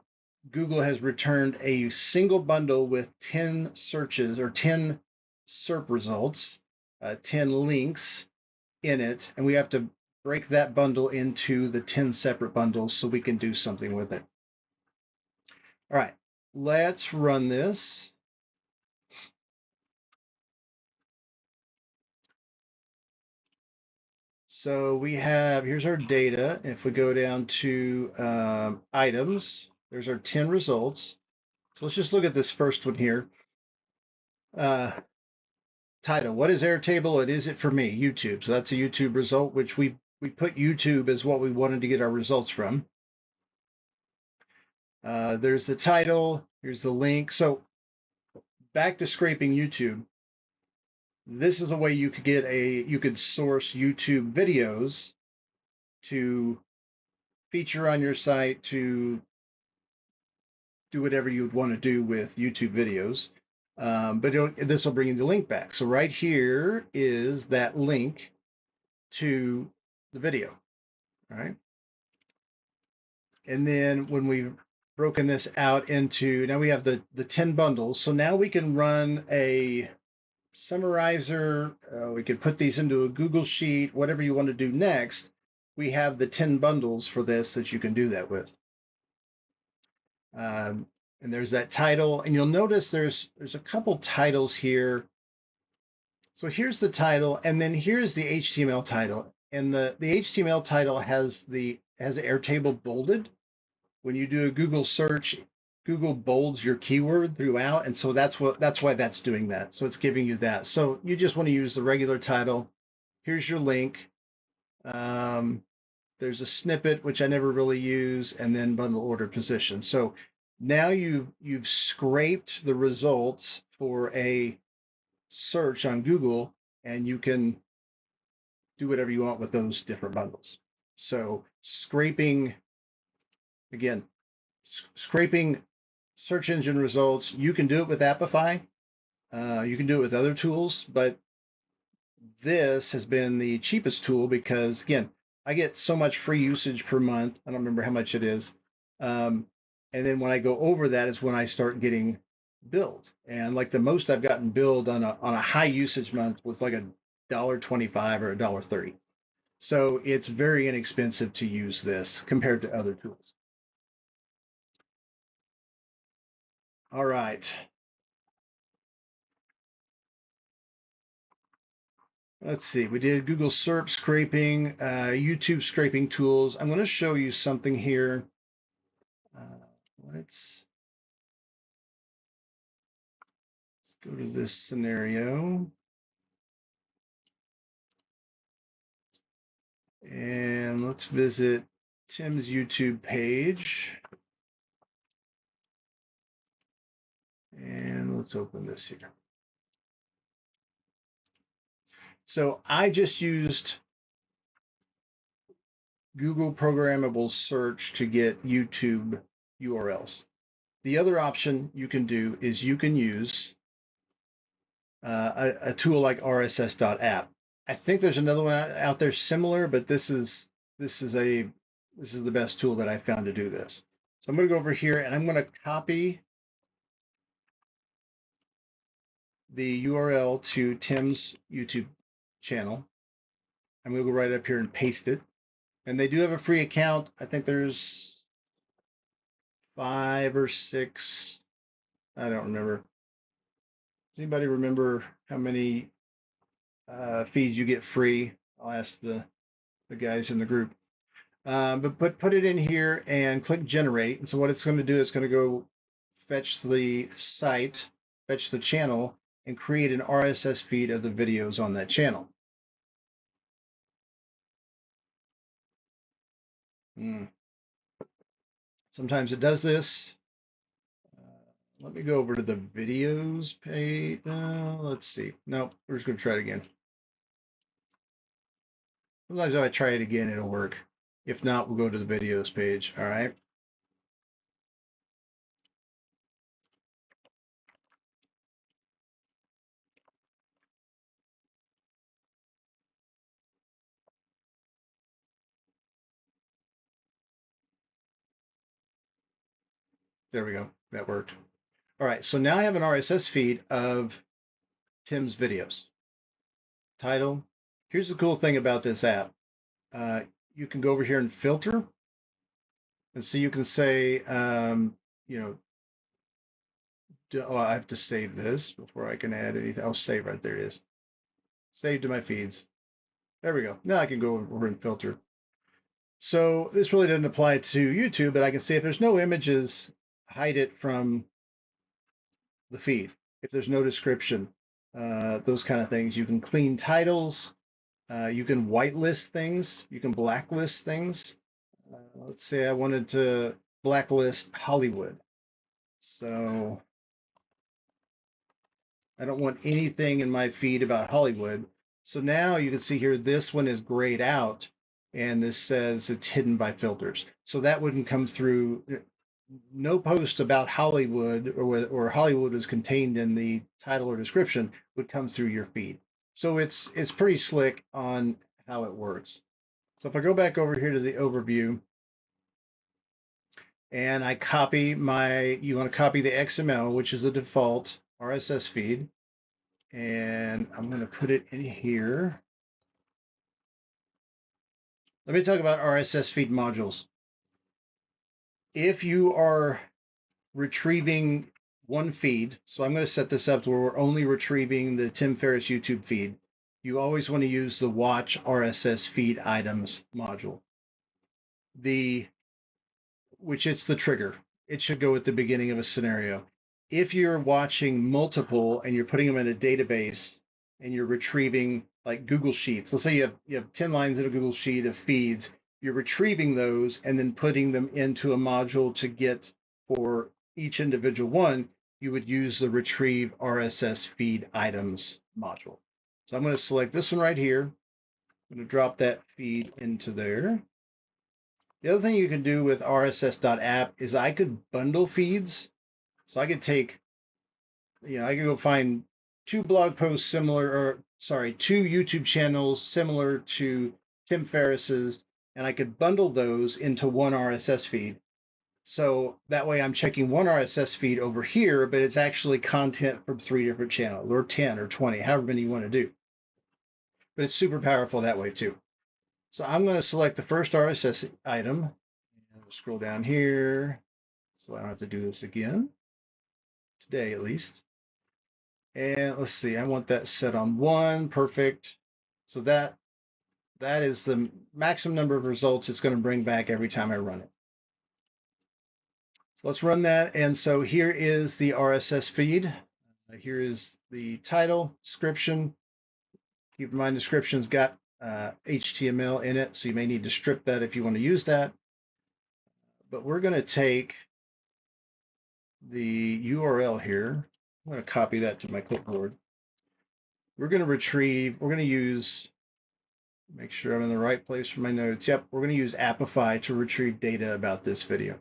Google has returned a single bundle with 10 searches or 10 SERP results, 10 links in it, and we have to break that bundle into the 10 separate bundles so we can do something with it. All right, let's run this. So we have, here's our data. If we go down to items, there's our 10 results. So let's just look at this first one here. Uh, Title, what is Airtable and is it for me? YouTube. So that's a YouTube result, which we put YouTube as what we wanted to get our results from. There's the title, here's the link. So back to scraping YouTube. This is a way you could source YouTube videos to feature on your site, to do whatever you would want to do with YouTube videos. But this will bring you the link back. So right here is that link to the video. All right. And then when we've broken this out into, now we have the 10 bundles. So now we can run a summarizer. We could put these into a Google Sheet, whatever you want to do next. We have the 10 bundles for this that you can do that with. And there's that title, and you'll notice there's a couple titles here. So here's the title, and then here's the HTML title. And the HTML title has the Airtable bolded. When you do a Google search, Google bolds your keyword throughout, and so that's why that's doing that. So it's giving you that. So you just want to use the regular title. Here's your link. There's a snippet which I never really use, and then bundle order position. So now you've scraped the results for a search on Google, and you can do whatever you want with those different bundles. So scraping, again, scraping search engine results, you can do it with Apify. You can do it with other tools, but this has been the cheapest tool because, again, I get so much free usage per month. I don't remember how much it is. Um, and then when I go over that is when I start getting billed. And like the most I've gotten billed on a high usage month was like $1.25 or $1.30. So it's very inexpensive to use this compared to other tools. All right. Let's see. We did Google SERP scraping, YouTube scraping tools. I'm going to show you something here. Let's go to this scenario. And let's visit Tim's YouTube page. And let's open this here. So I just used Google Programmable Search to get YouTube URLs. The other option you can do is you can use a tool like RSS.app. I think there's another one out there similar, but this is the best tool that I found to do this. So I'm going to go over here and I'm going to copy the URL to Tim's YouTube channel. I'm going to go right up here and paste it. And they do have a free account. I think there's 5 or 6. I don't remember. Does anybody remember how many feeds you get free? I'll ask the guys in the group. But put it in here and click generate. And so what it's going to do is going to go fetch the site, fetch the channel, and create an RSS feed of the videos on that channel. Sometimes it does this. Let me go over to the videos page. Let's see. No, we're just going to try it again. Sometimes if I try it again, it'll work. If not, we'll go to the videos page. All right. There we go. That worked. All right. So now I have an RSS feed of Tim's videos. Title. Here's the cool thing about this app. You can go over here and filter. And so you can say, you know, oh, I have to save this before I can add anything. I'll save right there. It is. Save to my feeds. There we go. Now I can go over and filter. So this really doesn't apply to YouTube, but I can see if there's no images, hide it from the feed. If there's no description, those kind of things. You can clean titles. You can whitelist things. You can blacklist things. Let's say I wanted to blacklist Hollywood. So I don't want anything in my feed about Hollywood. So now you can see here, this one is grayed out and this says it's hidden by filters. So that wouldn't come through. No post about Hollywood or Hollywood is contained in the title or description would come through your feed. So it's pretty slick on how it works. So if I go back over here to the overview and I copy you want to copy the XML, which is the default RSS feed, and I'm going to put it in here. Let me talk about RSS feed modules. If you are retrieving one feed, so I'm going to set this up where we're only retrieving the Tim Ferriss YouTube feed. You always want to use the watch RSS feed items module. Which it's the trigger. It should go at the beginning of a scenario. If you're watching multiple and you're putting them in a database and you're retrieving like Google Sheets, let's say you have 10 lines in a Google Sheet of feeds, you're retrieving those and then putting them into a module to get for each individual one, you would use the retrieve RSS feed items module. So I'm going to select this one right here. I'm going to drop that feed into there. The other thing you can do with RSS.app is I could bundle feeds. So I could take, I could go find 2 blog posts similar, or sorry, 2 YouTube channels similar to Tim Ferriss's, and I could bundle those into one RSS feed. So that way I'm checking one RSS feed over here, but it's actually content from 3 different channels, or 10 or 20, however many you want to do. But it's super powerful that way too. So I'm going to select the first RSS item. And we'll scroll down here so I don't have to do this again, today at least. And let's see, I want that set on 1, perfect. So that is the maximum number of results it's going to bring back every time I run it. So let's run that. And so here is the RSS feed. Here is the title, description. Keep in mind, description's got HTML in it, so you may need to strip that if you want to use that. But we're going to take the URL here. I'm going to copy that to my clipboard. We're going to use, make sure I'm in the right place for my notes. Yep, we're going to use Apify to retrieve data about this video.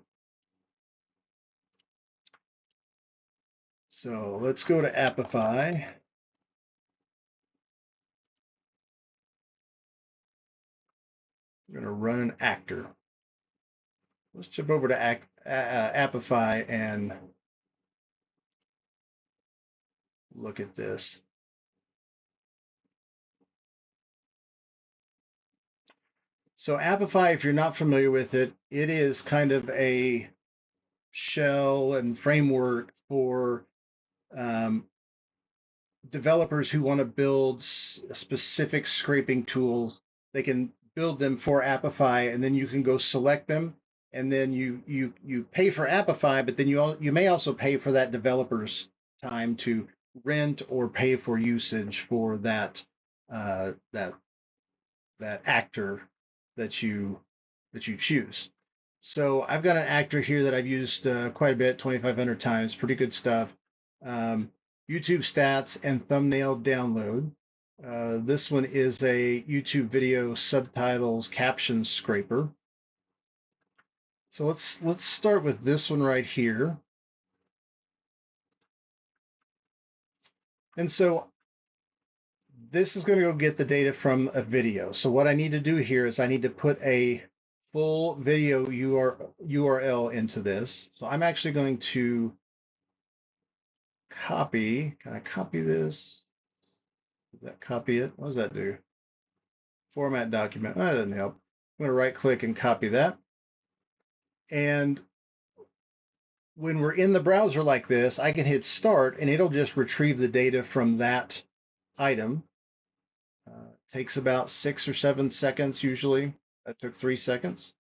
So let's go to Apify. We're going to run an actor. Let's jump over to Apify and look at this. So Apify, if you're not familiar with it, it is kind of a shell and framework for um, developers who want to build specific scraping tools. They can build them for Apify, and then you can go select them, and then you pay for Apify, but then you may also pay for that developer's time to rent or pay for usage for that that actor that you choose. So I've got an actor here that I've used quite a bit, 2,500 times. Pretty good stuff. Um, YouTube stats and thumbnail download. This one is a YouTube video subtitles caption scraper. So let's start with this one right here. And so this is going to go get the data from a video. So what I need to do here is I need to put a full video URL into this. So I'm actually going to copy. Can I copy this? Does that copy it? What does that do? Format document. That doesn't help. I'm going to right click and copy that. And when we're in the browser like this, I can hit start and it'll just retrieve the data from that item. Takes about 6 or 7 seconds usually. That took 3 seconds.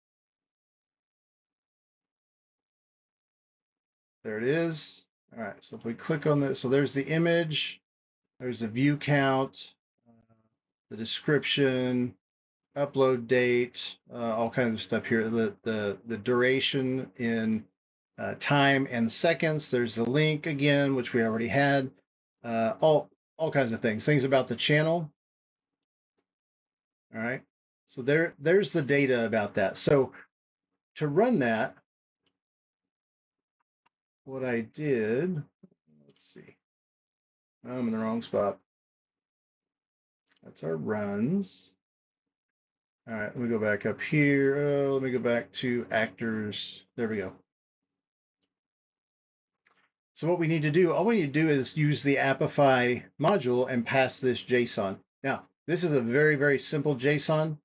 There it is. All right, so if we click on this, so there's the image, there's the view count, the description, upload date, all kinds of stuff here. The duration in time and seconds. There's the link again, which we already had. All kinds of things about the channel. All right. So there's the data about that. So to run that, what I did, let's see. I'm in the wrong spot. That's our runs. All right, let me go back up here. Let me go back to actors. There we go. So what we need to do, all we need to do is use the Apify module and pass this JSON. Now, this is a very, very simple JSON.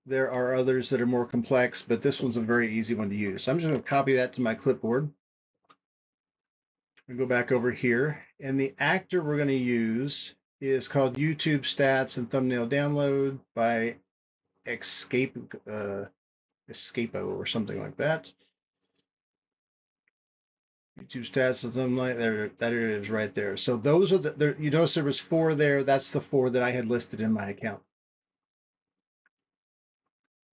There are others that are more complex, but this one's a very easy one to use. So I'm just going to copy that to my clipboard. We go back over here, and the actor we're going to use is called YouTube Stats and Thumbnail Download by Escapo or something like that. YouTube stats and something like there. That it is right there. So those are the you notice there was 4 there. That's the 4 that I had listed in my account.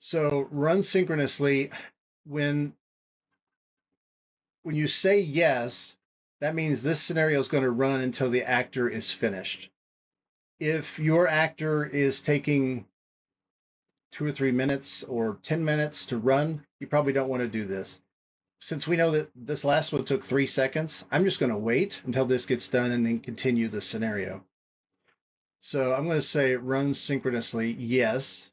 So run synchronously. When you say yes, that means this scenario is going to run until the actor is finished. If your actor is taking 2 or 3 minutes or 10 minutes to run, you probably don't want to do this. Since we know that this last one took 3 seconds, I'm just going to wait until this gets done and then continue the scenario. So I'm going to say run synchronously, yes.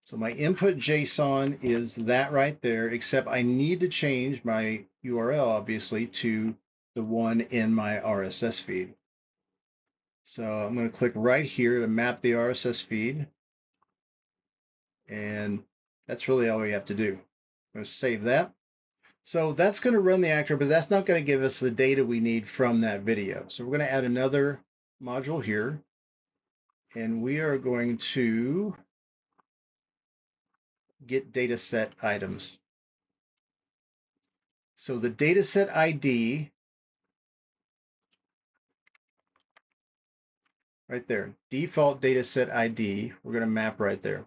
So my input JSON is that right there, except I need to change my URL, obviously, to the one in my RSS feed. So I'm going to click right here to map the RSS feed. And that's really all we have to do. I'm going to save that. So that's going to run the actor, but that's not going to give us the data we need from that video. So we're going to add another module here. and we are going to get data set items. So the data set ID right there, default data set ID, we're going to map right there.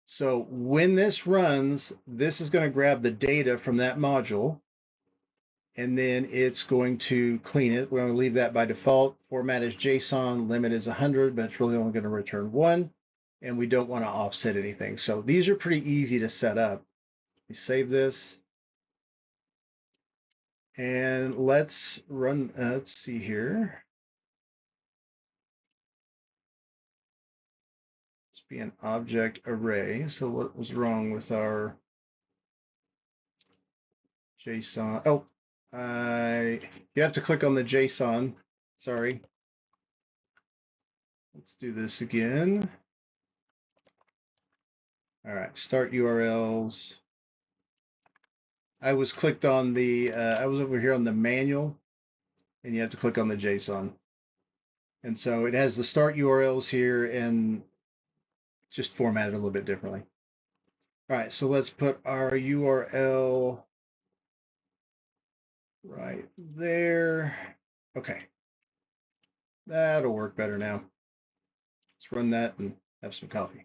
So when this runs, this is going to grab the data from that module, and then it's going to clean it. We're going to leave that by default. Format is JSON, limit is 100, but it's really only going to return 1, and we don't want to offset anything. So these are pretty easy to set up. We save this, and let's run, let's see here. Let's be an object array. So what was wrong with our JSON? Oh, you have to click on the JSON. Sorry. Let's do this again. All right, start URLs. I was clicked on the, I was over here on the manual, and you have to click on the JSON. And so it has the start URLs here and just formatted a little bit differently. All right, so let's put our URL right there. Okay, that'll work better now. Let's run that and have some coffee.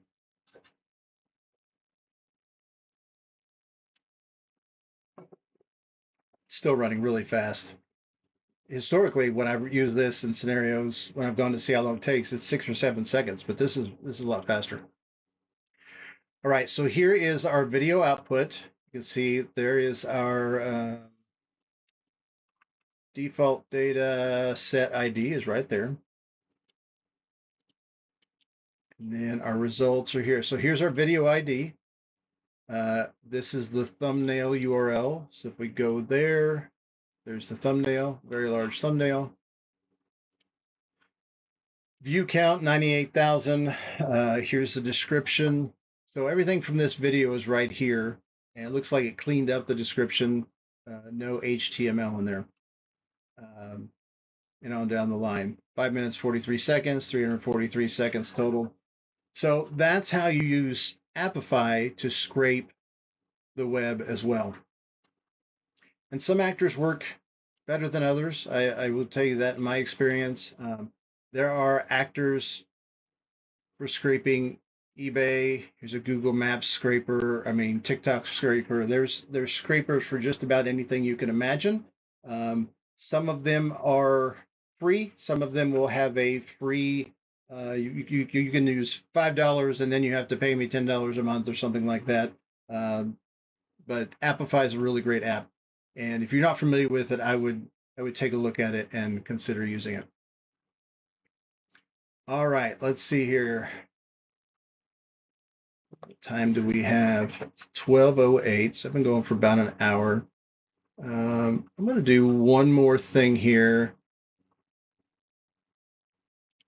Still running really fast. Historically, when I've used this in scenarios, when I've gone to see how long it takes, it's 6 or 7 seconds, but this is a lot faster. All right, so here is our video output. You can see there is our default data set ID is right there. And then our results are here. So here's our video ID. This is the thumbnail URL. So if we go there, there's the thumbnail, very large thumbnail. View count 98,000. Here's the description. So everything from this video is right here. And it looks like it cleaned up the description. No HTML in there. And on down the line. 5 minutes, 43 seconds, 343 seconds total. So that's how you use Apify to scrape the web as well. And some actors work better than others. I will tell you that in my experience. There are actors for scraping eBay. Here's a Google Maps scraper. I mean, TikTok scraper. There's scrapers for just about anything you can imagine. Some of them are free. Some of them will have a free. You can use $5 and then you have to pay me $10 a month or something like that. But Apify is a really great app, and if you're not familiar with it, I would take a look at it and consider using it. All right, let's see here. What time do we have? It's 12:08, so I've been going for about an hour. I'm going to do one more thing here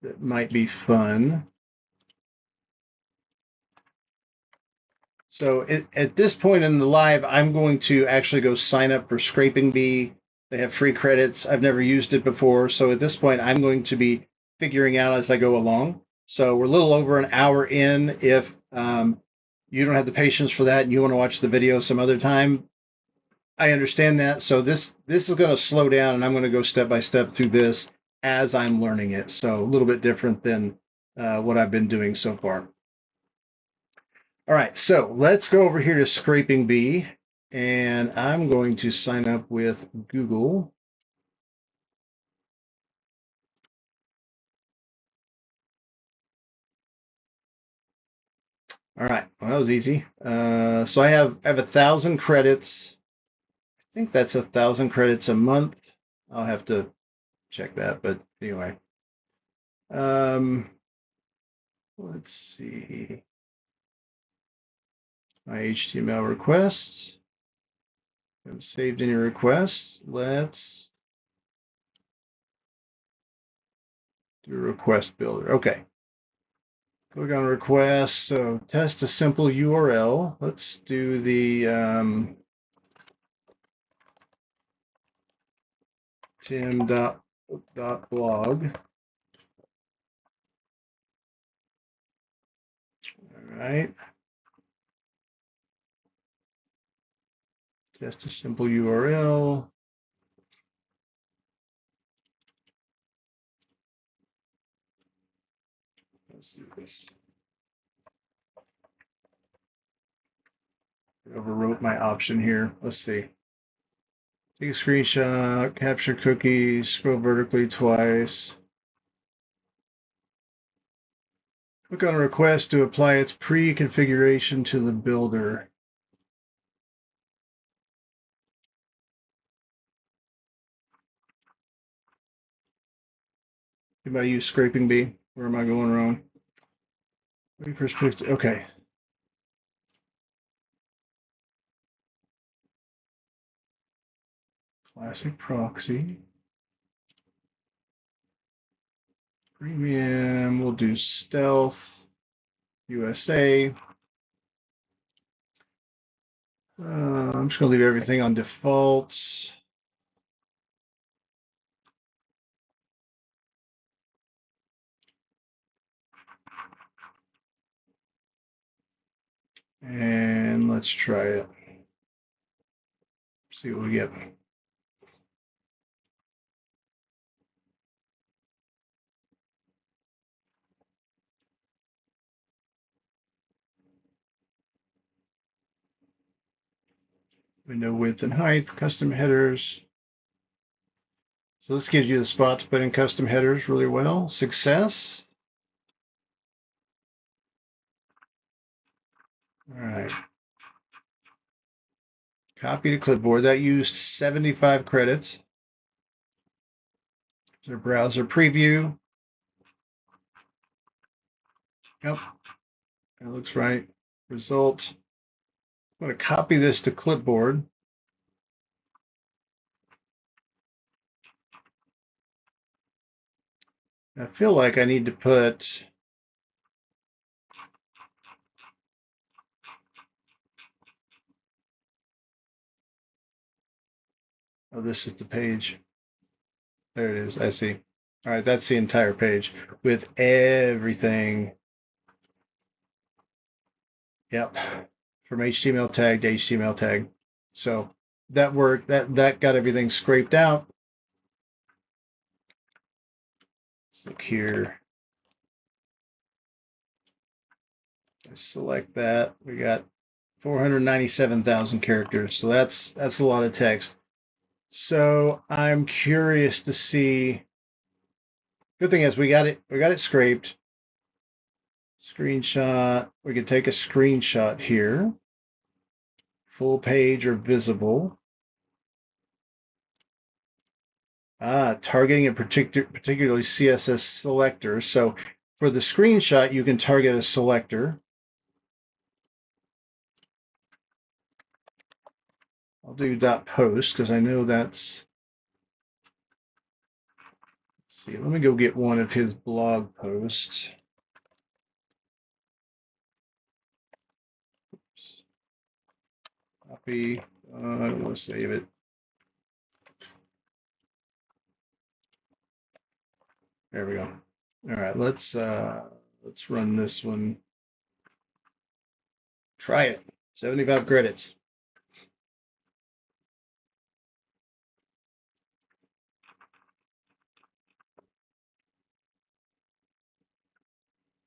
that might be fun. So at this point in the live, I'm going to actually go sign up for Scraping Bee. They have free credits. I've never used it before. So at this point, I'm going to be figuring out as I go along. So we're a little over an hour in. If you don't have the patience for that and you want to watch the video some other time, I understand that. So this is going to slow down, and I'm going to go step by step through this as I'm learning it. So a little bit different than what I've been doing so far. All right, so let's go over here to Scraping Bee, and I'm going to sign up with Google. All right, well, that was easy. So I have 1,000 credits. I think that's 1,000 credits a month. I'll have to check that, but anyway. Let's see. My HTML requests. I've saved any requests. Let's do a request builder. Okay. Click on request. So test a simple URL. Let's do the tim.blog. right. Just a simple URL. Let's do this. I overwrote my option here. Let's see. Take a screenshot, capture cookies, scroll vertically twice. Click on a request to apply its pre-configuration to the builder. Anybody use scraping bee? Where am I going wrong? Wait for okay. Classic proxy. Premium, we'll do stealth, USA. I'm just gonna leave everything on defaults. And let's try it. See what we get. Window width and height, custom headers. So this gives you the spot to put in custom headers really well. Success. All right. Copy to clipboard. That used 75 credits. Their browser preview. Yep, that looks right. Result. I'm going to copy this to clipboard. I feel like I need to put oh, this is the page. There it is. I see. All right, that's the entire page with everything. Yep, from HTML tag to HTML tag. So that worked. That got everything scraped out. Let's look here. I select that. We got 497,000 characters. So that's a lot of text. So I'm curious to see. Good thing is we got it scraped. Screenshot. We can take a screenshot here. Full page or visible. Targeting a particularly CSS selector. So for the screenshot, you can target a selector. I'll do .post because I know that's. Let's see, let me go get one of his blog posts. Oops. Copy. I don't want to save it. There we go. All right, let's run this one. Try it. 75 credits.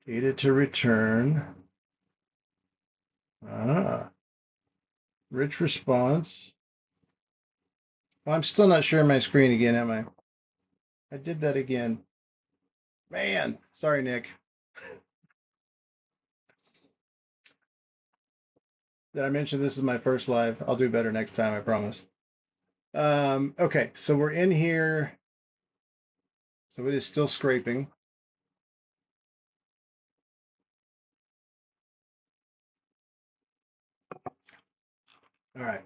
Data to return. Rich response. Oh, I'm still not sharing my screen again, am I? I did that again. Man, sorry, Nick. Did I mention this is my first live? I'll do better next time, I promise. Okay, so we're in here. So it is still scraping. All right.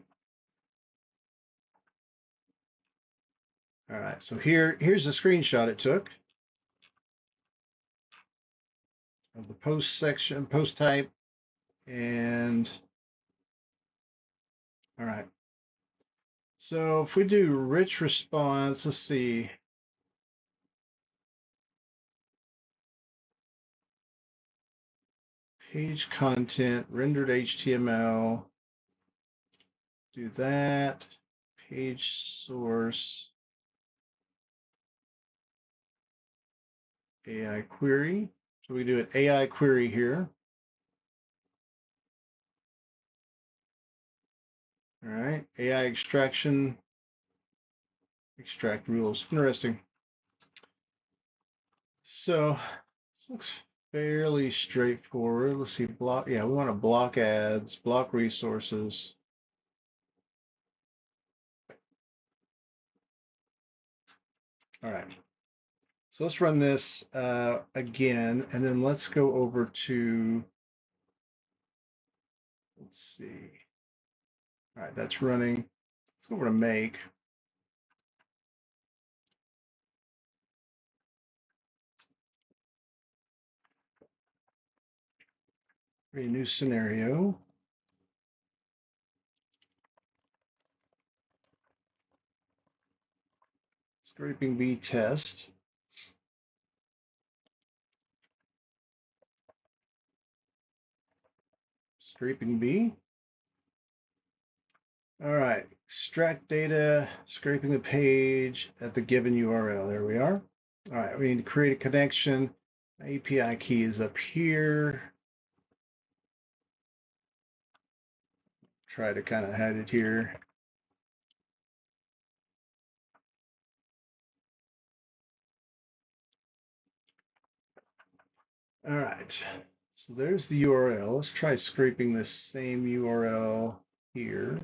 All right, so here's the screenshot it took of the post section, post type, and all right. So if we do rich response, let's see. Page content, rendered HTML. Do that. Page source. AI query. So we do an AI query here. All right. AI extraction. Extract rules. Interesting. So this looks fairly straightforward. Let's see. Block. Yeah, we want to block ads, block resources. All right. So let's run this again, and then let's go over to, let's see. All right, that's running. Let's go over to make. Create a new scenario. Scraping B test. Scraping B. All right, extract data, scraping the page at the given URL. There we are. All right, we need to create a connection. API key is up here. Try to kind of hide it here. All right, so there's the URL. Let's try scraping this same URL here.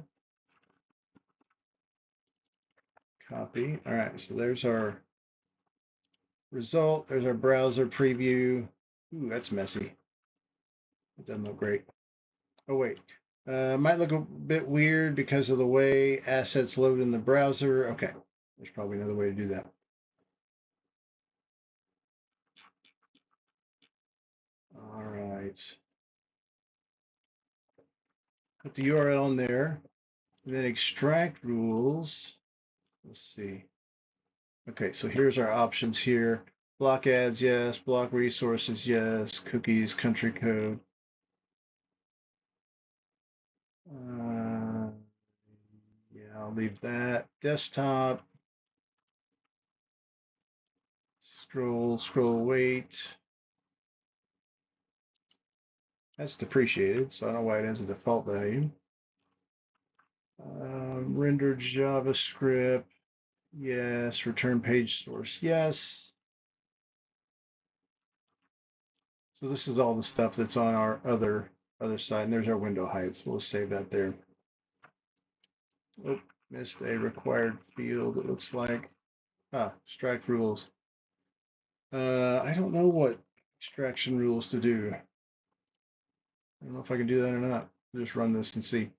Copy. All right, so there's our result. There's our browser preview. Ooh, that's messy. It doesn't look great. Oh, wait. Might look a bit weird because of the way assets load in the browser. Okay, there's probably another way to do that. All right. Put the URL in there, and then extract rules. Let's see. Okay, so here's our options here. Block ads, yes. Block resources, yes. Cookies, country code. Uh, yeah, I'll leave that. Desktop. Scroll, wait. That's depreciated, so I don't know why it has a default value. Rendered JavaScript, yes. Return page source, yes. So this is all the stuff that's on our other side, and there's our window heights. We'll save that there. Oh, missed a required field, it looks like. Extract rules. I don't know what extraction rules to do. I don't know if I can do that or not. I'll just run this and see.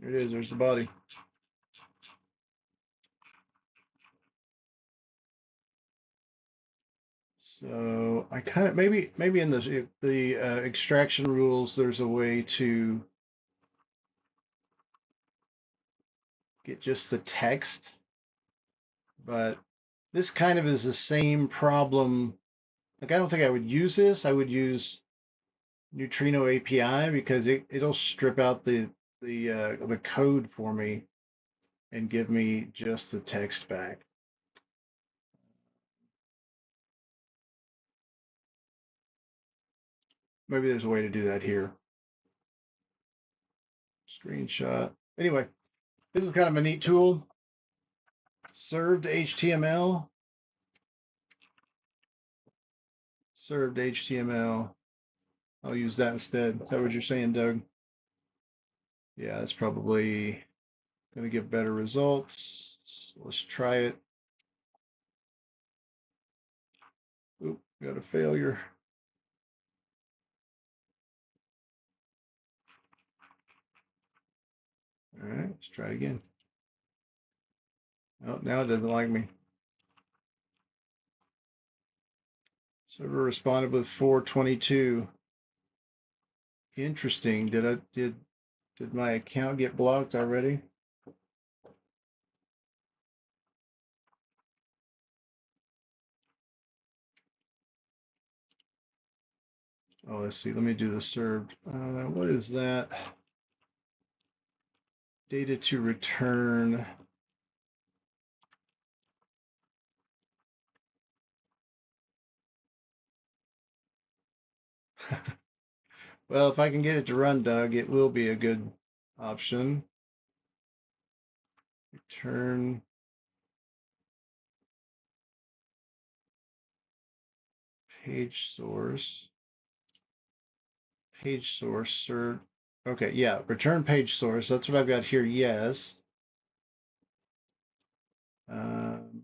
There it is, there's the body. So I kind of maybe in the extraction rules there's a way to get just the text, but this kind of is the same problem. Like I don't think I would use this. I would use Neutrino API because it'll strip out the code for me and give me just the text back. Maybe there's a way to do that here. Screenshot. Anyway, this is kind of a neat tool. Served HTML. Served HTML. I'll use that instead. Is that what you're saying, Doug? Yeah, that's probably going to give better results. So let's try it. Oop, got a failure. All right, let's try again. Oh, now it doesn't like me. Server responded with 422. Interesting. Did my account get blocked already? Oh, let's see. Let me do the served. What is that? Data to return. Well, if I can get it to run, Doug, it will be a good option. Return page source. Page source, sir. Okay, yeah, return page source. That's what I've got here. Yes. Um,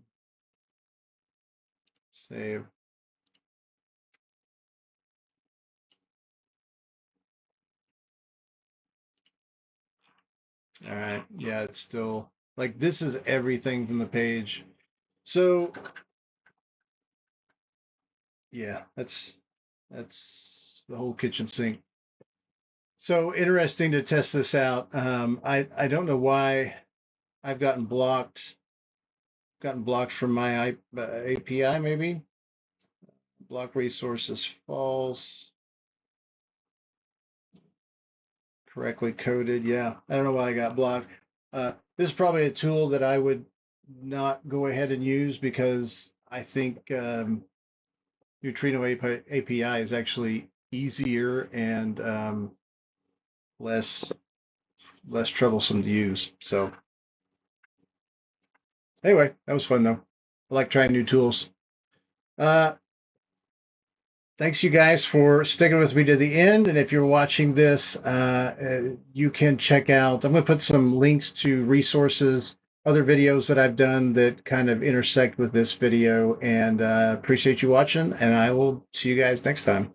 Save. All right. Yeah, it's still like this is everything from the page. So yeah, that's the whole kitchen sink. So interesting to test this out. I don't know why I've gotten blocked from my API maybe. Block resources false. Correctly coded. Yeah, I don't know why I got blocked. This is probably a tool that I would not go ahead and use because I think Neutrino API is actually easier and less less troublesome to use. So anyway, that was fun though. I like trying new tools. Uh, Thanks you guys for sticking with me to the end. And if you're watching this, you can check out, I'm going to put some links to resources, other videos that I've done that kind of intersect with this video. And appreciate you watching. And I will see you guys next time.